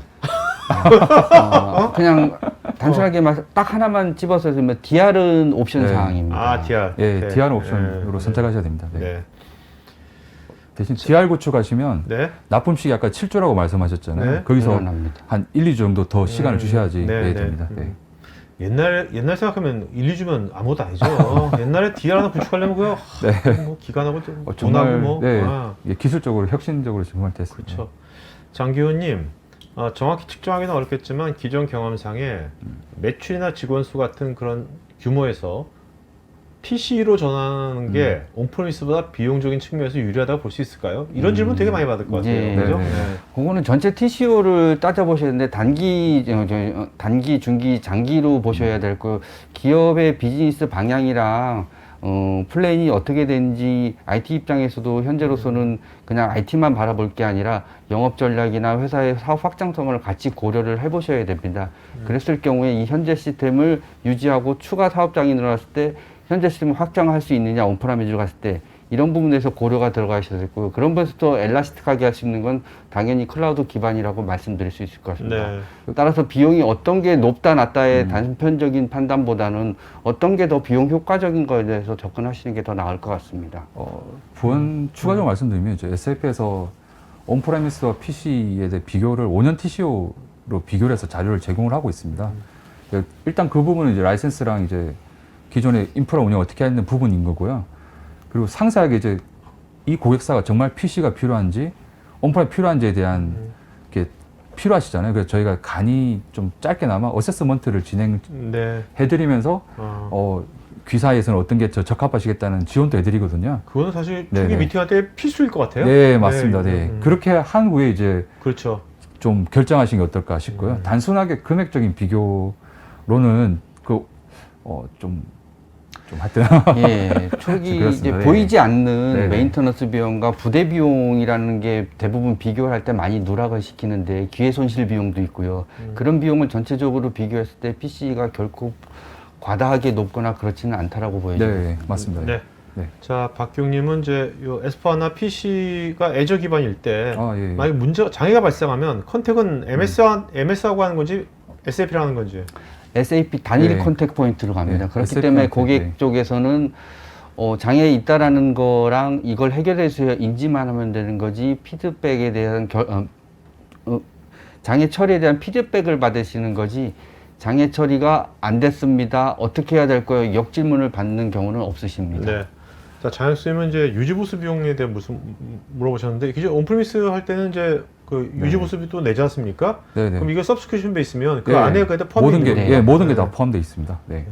그냥 단순하게 딱 하나만 집어서 쓰면 DR은 옵션 네. 사항입니다. DR. 예, 네. DR 옵션으로 네. 선택하셔야 됩니다. 네. 네. 대신 DR 구축하시면 네. 납품식이 아까 7조라고 말씀하셨잖아요. 네. 거기서 당연합니다. 한 1, 2주 정도 더 시간을 주셔야지 네, 됩니다. 네. 네. 옛날 생각하면 1, 2주면 아무것도 아니죠. 옛날에 DR 하나 구축하려면 그거 뭐 기간하고 좀 정말 돈하고 뭐. 네, 아, 예, 기술적으로 혁신적으로 정말 됐습니다. 그렇죠. 장기호님, 정확히 측정하기는 어렵겠지만 기존 경험상에 매출이나 직원 수 같은 그런 규모에서 PC로 전환하는 게 온프리미스보다 비용적인 측면에서 유리하다고 볼 수 있을까요? 이런 질문 되게 많이 받을 것 같아요. 예. 그죠? 네, 네. 그거는 전체 TCO를 따져보셔야 되는데 단기, 중기, 장기로 보셔야 될 거. 기업의 비즈니스 방향이랑 플랜이 어떻게 되는지 IT 입장에서도 현재로서는 그냥 IT만 바라볼 게 아니라 영업 전략이나 회사의 사업 확장성을 같이 고려를 해보셔야 됩니다. 그랬을 경우에 이 현재 시스템을 유지하고 추가 사업장이 늘어났을 때 현재 시스템을 확장할 수 있느냐, 온프라미즈로 갔을 때 이런 부분에서 고려가 들어가셔야 되고 그런 부분에서 또 엘라스틱하게 할 수 있는 건 당연히 클라우드 기반이라고 말씀드릴 수 있을 것 같습니다. 네. 따라서 비용이 어떤 게 높다 낮다의 단편적인 판단보다는 어떤 게 더 비용 효과적인 거에 대해서 접근하시는 게 더 나을 것 같습니다. 추가적으로 말씀드리면 이제 SAP에서 온프레미스와 PC에 대해 비교를 5년 TCO로 비교를 해서 자료를 제공을 하고 있습니다. 일단 그 부분은 이제 라이센스랑 이제 기존의 인프라 운영 어떻게 하는 부분인 거고요. 그리고 상세하게 이제 이 고객사가 정말 PC가 필요한지 온프라이 필요한지에 대한 게 필요하시잖아요. 그래서 저희가 간이 좀 짧게나마 어세스먼트를 네. 진행해드리면서 귀사에서는 어떤 게 더 적합하시겠다는 지원도 해드리거든요. 그거는 사실 네네. 초기 미팅할 때 필수일 것 같아요. 네, 맞습니다. 네. 음. 그렇게 한 후에 이제 그렇죠. 좀 결정하신 게 어떨까 싶고요. 단순하게 금액적인 비교로는 좀 하여튼 예, 초기 이제 그렇습니다. 네. 보이지 않는 네네. 메인터넌스 비용과 부대 비용이라는 게 대부분 비교를 할 때 많이 누락을 시키는데 기회 손실 비용도 있고요. 그런 비용을 전체적으로 비교했을 때 PC가 결코 과다하게 높거나 그렇지는 않다라고 보여집니다. 네, 맞습니다. 네. 네. 자, 박경님은 이제 요 에스파나 PC가 애저 기반일 때 예. 만약 장애가 발생하면 컨택은 MS하고 하는 건지 SAP랑 하는 건지. SAP 단일 네. 컨택 포인트로 갑니다. 네, 그렇기 SAP 때문에 컨택, 고객 네. 쪽에서는 장애 있다라는 거랑 이걸 해결해서 인지만 하면 되는 거지 피드백에 대한 장애 처리에 대한 피드백을 받으시는 거지 장애 처리가 안 됐습니다. 어떻게 해야 될 거예요? 역질문을 받는 경우는 없으십니다. 네. 자, 장혁수님은 이제 유지보수 비용에 대해 물어보셨는데, 기존 온프리미스 할 때는 이제 그 유지보수비도 내지 않습니까? 네네. 그럼 이거 서브스크립션 베이스면 그 네. 안에 그다 포함이 모든 게, 있는 거예요? 예, 모든 게 다 네. 포함되어 있습니다. 네.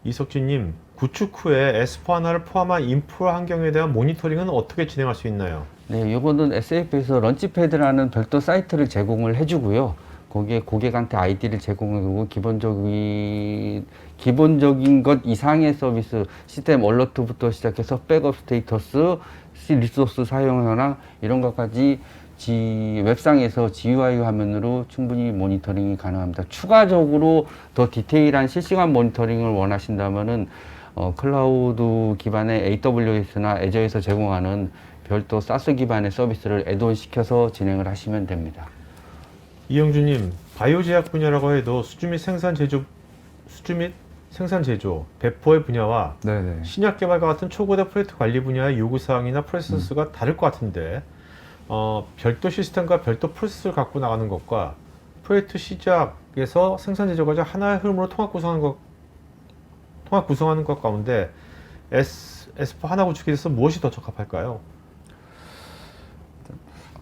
이석진님, 구축 후에 S4하나를 포함한 인프라 환경에 대한 모니터링은 어떻게 진행할 수 있나요? 네, 이거는 SAP에서 런치패드라는 별도 사이트를 제공을 해주고요. 거기에 고객한테 아이디를 제공하고 기본적인 것 이상의 서비스, 시스템 얼러트부터 시작해서 백업 스테이터스, 리소스 사용 현황 이런 것까지 웹상에서 GUI 화면으로 충분히 모니터링이 가능합니다. 추가적으로 더 디테일한 실시간 모니터링을 원하신다면은 클라우드 기반의 AWS나 애저에서 제공하는 별도 사스 기반의 서비스를 애드온 시켜서 진행을 하시면 됩니다. 이영주님, 바이오 제약 분야라고 해도 수주 및 생산 제조, 배포의 분야와 네네. 신약 개발과 같은 초고대 프로젝트 관리 분야의 요구사항이나 프로세스가 다를 것 같은데, 별도 시스템과 별도 프로세스를 갖고 나가는 것과 프로젝트 시작에서 생산 제조까지 하나의 흐름으로 통합 구성하는 것 가운데 S4 하나 구축에 대해서 무엇이 더 적합할까요?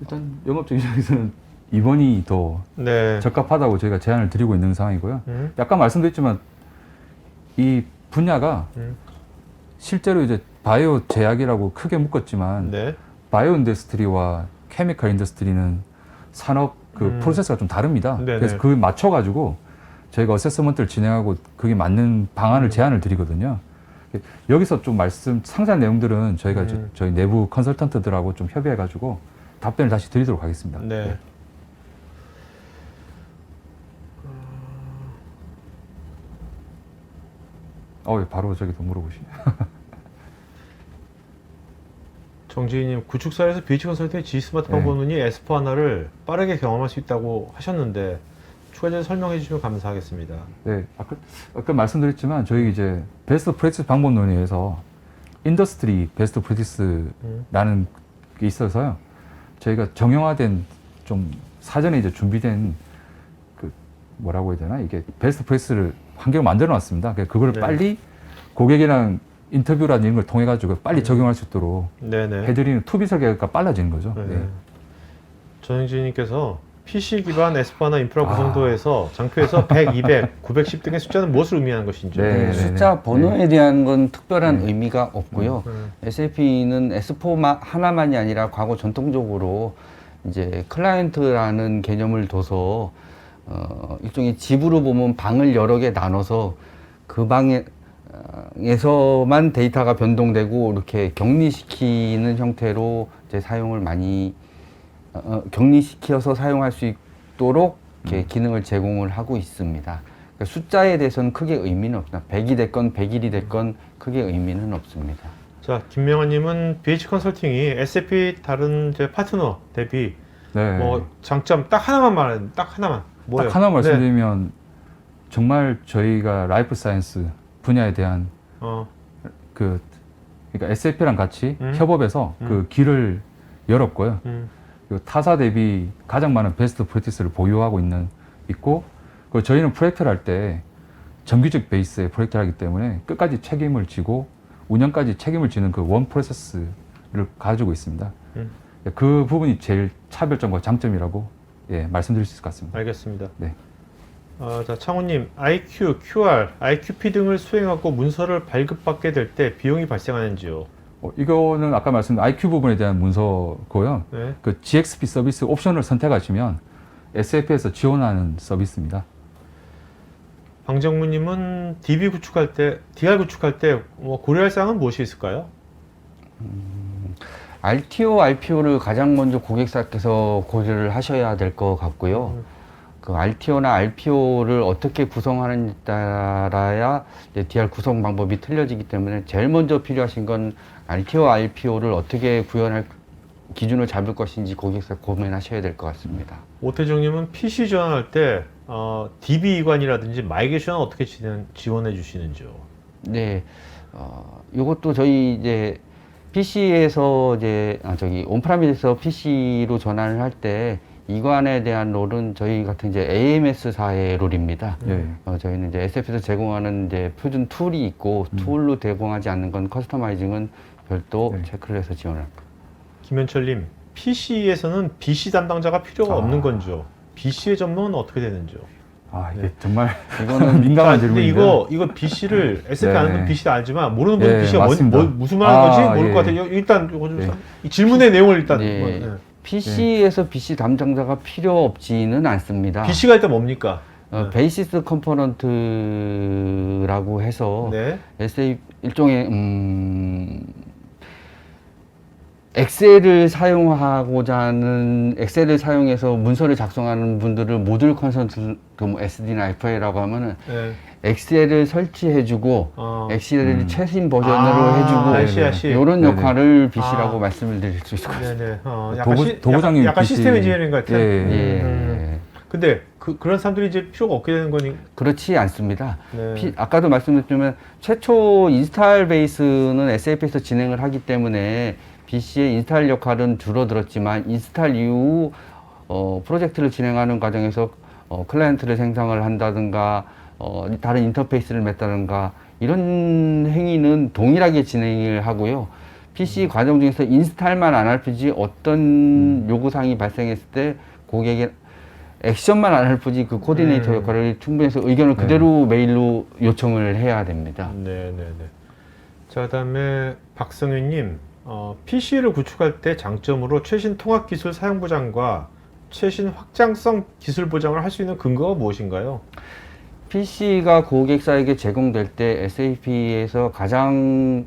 일단 영업적 입장에서는 이번이 더 네. 적합하다고 저희가 제안을 드리고 있는 상황이고요. 약간 말씀드렸지만 이 분야가 실제로 이제 바이오 제약이라고 크게 묶었지만 네. 바이오 인더스트리와 케미컬 인더스트리는 산업 프로세스가 좀 다릅니다. 네네. 그래서 그 맞춰가지고 저희가 어세스먼트를 진행하고 그게 맞는 방안을 제안을 드리거든요. 여기서 좀 상세한 내용들은 저희가 이제 저희 내부 컨설턴트들하고 좀 협의해가지고 답변을 다시 드리도록 하겠습니다. 네. 바로 저기도 물어보시네. 정지희님, 구축사에서 BH 컨설팅의 G 스마트폰 네. 보느니 S4 하나를 빠르게 경험할 수 있다고 하셨는데 추가적으로 설명해 주시면 감사하겠습니다. 네, 아까 말씀드렸지만 저희 이제 베스트 프랙티스 방법 논의에서 인더스트리 베스트 프랙티스라는 게 있어서요. 저희가 정형화된 좀 사전에 이제 준비된 뭐라고 해야 되나 이게 베스트 프랙티스를 환경을 만들어 놨습니다. 그걸 네. 빨리 고객이랑 인터뷰라는 이런 걸 통해 가지고 빨리 적용할 수 있도록 네네. 해드리는 투비 설계가 빨라지는 거죠. 네. 네. 전영진님께서 PC 기반 S4나 인프라 구성도에서 장표에서 100, 200, 910 등의 숫자는 무엇을 의미하는 것인지. 네. 숫자 번호에 대한 건 특별한 의미가 없고요. 음. SAP는 S4 하나만이 아니라 과거 전통적으로 이제 클라이언트라는 개념을 둬서 일종의 집으로 보면 방을 여러 개 나눠서 그 방에서만 데이터가 변동되고 이렇게 격리시키는 형태로 이제 사용을 많이 격리시켜서 사용할 수 있도록 이렇게 기능을 제공을 하고 있습니다. 그러니까 숫자에 대해서는 크게 의미는 없습니다. 100이 됐건 100일이 됐건 크게 의미는 없습니다. 자, 김명환님은 BH 컨설팅이 SAP 다른 이제 파트너 대비 네. 뭐 장점 딱 하나만 말하면 딱 하나만. 뭐예요? 딱 하나 네. 말씀드리면 정말 저희가 라이프 사이언스 분야에 대한 그러니까 SAP랑 같이 협업해서 그 길을 열었고요. 타사 대비 가장 많은 베스트 프랙티스를 보유하고 있고 저희는 프로젝트를 할 때 정규직 베이스의 프로젝트를 하기 때문에 끝까지 책임을 지고 운영까지 책임을 지는 그 원 프로세스를 가지고 있습니다. 그 부분이 제일 차별점과 장점이라고 말씀드릴 수 있을 것 같습니다. 알겠습니다. 네. 자, 창호님, IQ, QR, IQP 등을 수행하고 문서를 발급받게 될 때 비용이 발생하는지요? 이거는 아까 말씀드린 IQ 부분에 대한 문서고요. 네. 그 GXP 서비스 옵션을 선택하시면 SAP에서 지원하는 서비스입니다. 방정무님은 DB 구축할 때, DR 구축할 때 고려할 사항은 무엇이 있을까요? RTO, RPO를 가장 먼저 고객사께서 고려를 하셔야 될 것 같고요. 그 RTO나 RPO를 어떻게 구성하는지 따라야 이제 DR 구성 방법이 틀려지기 때문에 제일 먼저 필요하신 건 RTO, RPO를 어떻게 구현할 기준을 잡을 것인지 고객사 고민하셔야 될 것 같습니다. 오태정님은 PC 지원할 때 DB 이관이라든지 마이그레이션은 어떻게 지원해 주시는지요? 네, 이것도 저희 이제 PC에서 이제 온프라미스에서 PC로 전환을 할 때 이관에 대한 롤은 저희 같은 이제 AMS사의 롤입니다. 예. 저희는 이제 SAP에서 제공하는 이제 표준 툴이 있고 툴로 제공하지 않는 건 커스터마이징은 별도 네. 체크를 해서 지원을. 김현철님, PC에서는 BC 담당자가 필요가 없는 건지요? BC의 전문은 어떻게 되는지요? 이게 네. 정말 이거는 민감한 근데 질문인데요. 이거 BC를 SAP 네. 아는 분 BC도 알지만 모르는 분은 네, BC가 맞습니다. 무슨 말 하는 건지 모를 예. 것 같아요. 일단 이거 좀 네. 이 질문의 내용을 일단 네. 네. PC에서 BC 담당자가 필요 없지는 않습니다. BC가 일단 뭡니까? 베이시스 컴포넌트라고 해서 네. SAP 일종의 엑셀을 사용하고자 하는 엑셀을 사용해서 문서를 작성하는 분들을 모듈 컨설턴트 뭐 SD나 FA라고 하면은 네. 엑셀을 설치해주고 엑셀을 최신 버전으로 해주고 아시. 이런 네네. 역할을 BC라고 말씀을 드릴 수 있을 것 같습니다. 네네. 도구장님 약간 BC. 시스템 엔지니어링 같은. 예. 근데 그런 사람들이 이제 필요가 없게 되는 거니. 그렇지 않습니다. 네. 아까도 말씀드렸지만 최초 인스탈 베이스는 SAP에서 진행을 하기 때문에 BC의 인스탈 역할은 줄어들었지만 인스탈 이후 프로젝트를 진행하는 과정에서 클라이언트를 생성을 한다든가 다른 인터페이스를 맺다든가 이런 행위는 동일하게 진행을 하고요. PC 과정 중에서 인스탈만 안 할 뿐이지 어떤 요구사항이 발생했을 때 고객의 액션만 안 할 뿐이지 그 코디네이터 역할을 충분히 해서 의견을 그대로 메일로 요청을 해야 됩니다. 네네네. 자, 그다음에 박성윤님, PC를 구축할 때 장점으로 최신 통합 기술 사용 보장과 최신 확장성 기술 보장을 할 수 있는 근거가 무엇인가요? PC가 고객사에게 제공될 때 SAP에서 가장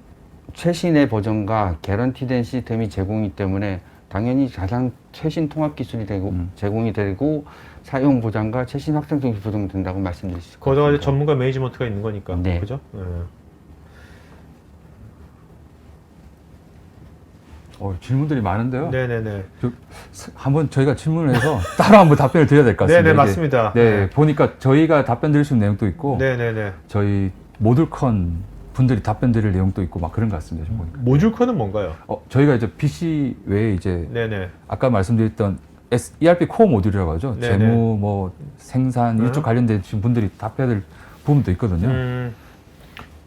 최신의 버전과 개런티된 시스템이 제공이 때문에 당연히 가장 최신 통합 기술이 되고 제공이 되고 사용 보장과 최신 확장성이 보장된다고 말씀드릴 수 있습니다. 거기다가 이제 전문가 매니지먼트가 있는 거니까. 네. 그죠? 질문들이 많은데요. 네네네. 한번 저희가 질문을 해서 따로 한번 답변을 드려야 될 것 같습니다. 네네, 이게, 맞습니다. 네, 보니까 저희가 답변 드릴 수 있는 내용도 있고, 네네네. 저희 모듈컨 분들이 답변 드릴 내용도 있고 막 그런 것 같습니다. 지금 보니까. 모듈컨은 뭔가요? 저희가 이제 PC 외에 이제 네네. 아까 말씀드렸던 ERP 코어 모듈이라고 하죠. 네네. 재무, 뭐 생산 이쪽 관련된 지금 분들이 답해야 될 부분도 있거든요.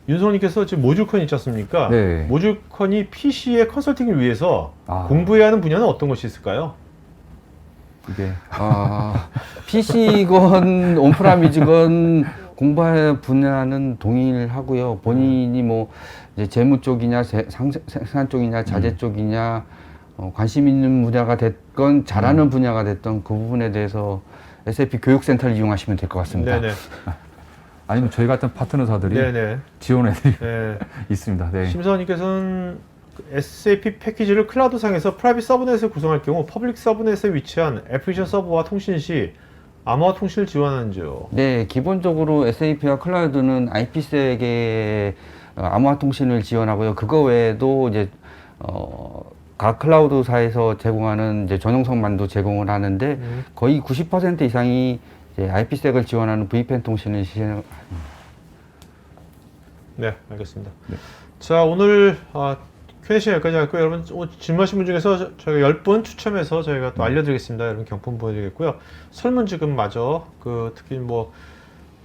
윤성님께서 지금 모듈컨 있지 않습니까? 네. 모듈컨이 PC의 컨설팅을 위해서 아. 공부해야 하는 분야는 어떤 것이 있을까요? 이게 PC건 온프라미즈건 공부할 분야는 동일하고요. 본인이 뭐 이제 재무 쪽이냐, 생산 쪽이냐, 자재 쪽이냐, 관심 있는 분야가 됐건 잘하는 분야가 됐던 그 부분에 대해서 SAP 교육센터를 이용하시면 될 것 같습니다. 네네. 아니면 저희 같은 파트너사들이 네네. 지원해드리 네. 있습니다. 네. 심사원님께서는 SAP 패키지를 클라우드상에서 프라이빗 서브넷을 구성할 경우 퍼블릭 서브넷에 위치한 애플리케이션 서버와 통신 시 암호화 통신을 지원하는지요? 네, 기본적으로 SAP와 클라우드는 IPsek의 암호화 통신을 지원하고요. 그거 외에도 이제 각 클라우드사에서 제공하는 이제 전용성만도 제공을 하는데 거의 90% 이상이 이제 IPsek을 지원하는 VPN 통신을 시행. 네, 알겠습니다. 네. 자, 오늘 Q&A 시간 여기까지 할고요. 여러분 질문하신 분 중에서 저희가 10분 추첨해서 저희가 또 알려드리겠습니다. 여러분 경품 보내드리겠고요. 설문지금 마저 특히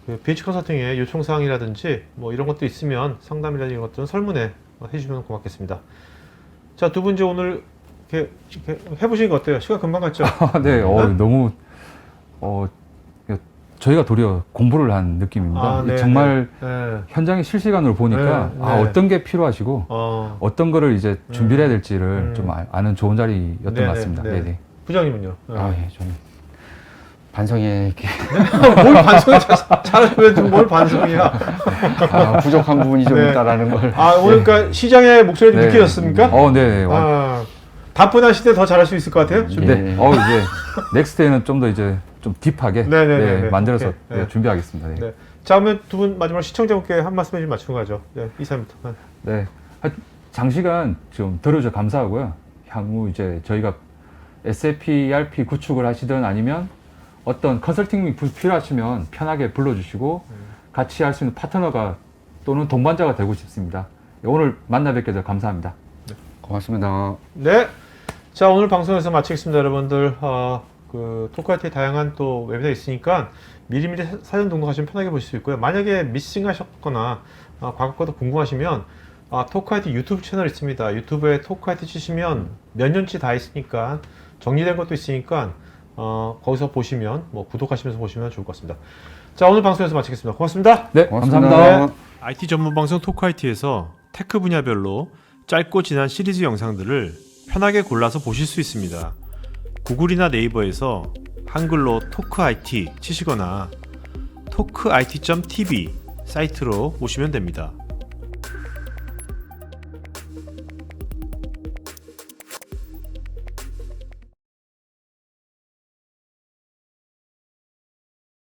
그 BH 컨설팅의 요청사항이라든지 뭐 이런 것도 있으면 상담이라든지 이런 것들은 설문에 해주시면 고맙겠습니다. 자, 두 분 이제 오늘 이렇게 해보시는 거 어때요? 시간 금방 갔죠? 네, 너무 저희가 도리어 공부를 한 느낌입니다. 아, 네, 정말 네. 현장에 실시간으로 보니까 네, 아, 네. 어떤 게 필요하시고 어떤 거를 이제 준비를 해야 될지를 좀 아는 좋은 자리였던 네, 것 같습니다. 네, 네. 네. 네. 부장님은요? 아, 예, 저는 반성에 이렇게 뭘 반성을 잘하면 좀 뭘 반성이야? 부족한 부분이 좀 네. 있다라는 걸. 아, 오늘 그러니까 시장의 목소리가 네. 느껴졌습니까? 네. 다분하실 때 더 잘할 수 있을 것 같아요. 예. 네. 이제 넥스트에는 좀 더 이제 좀 딥하게 네. 만들어서 오케이. 네. 네, 준비하겠습니다. 네. 네. 자, 그러면 두 분 마지막 시청자분께 한 말씀 해주면 맞추는 거죠. 네, 이사님부터. 네. 장시간 좀 들어줘 감사하고요. 향후 이제 저희가 SAP ERP 구축을 하시든 아니면 어떤 컨설팅이 필요하시면 편하게 불러주시고 같이 할 수 있는 파트너가 또는 동반자가 되고 싶습니다. 오늘 만나 뵙게 돼서 감사합니다. 고맙습니다. 네. 자, 오늘 방송에서 마치겠습니다, 여러분들. 그 토크아이티의 다양한 또 웨비나 있으니까 미리미리 사전 등록하시면 편하게 보실 수 있고요. 만약에 미싱하셨거나 과거 것도 궁금하시면 토크아이티 유튜브 채널 있습니다. 유튜브에 토크아이티 치시면 몇 년치 다 있으니까 정리된 것도 있으니까 거기서 보시면 뭐 구독하시면서 보시면 좋을 것 같습니다. 자, 오늘 방송에서 마치겠습니다. 고맙습니다. 네, 고맙습니다. 감사합니다. IT 전문 방송 토크아이티에서 테크 분야별로 짧고 진한 시리즈 영상들을 편하게 골라서 보실 수 있습니다. 구글이나 네이버에서 한글로 토크아이티 치시거나 토크it.tv 사이트로 오시면 됩니다.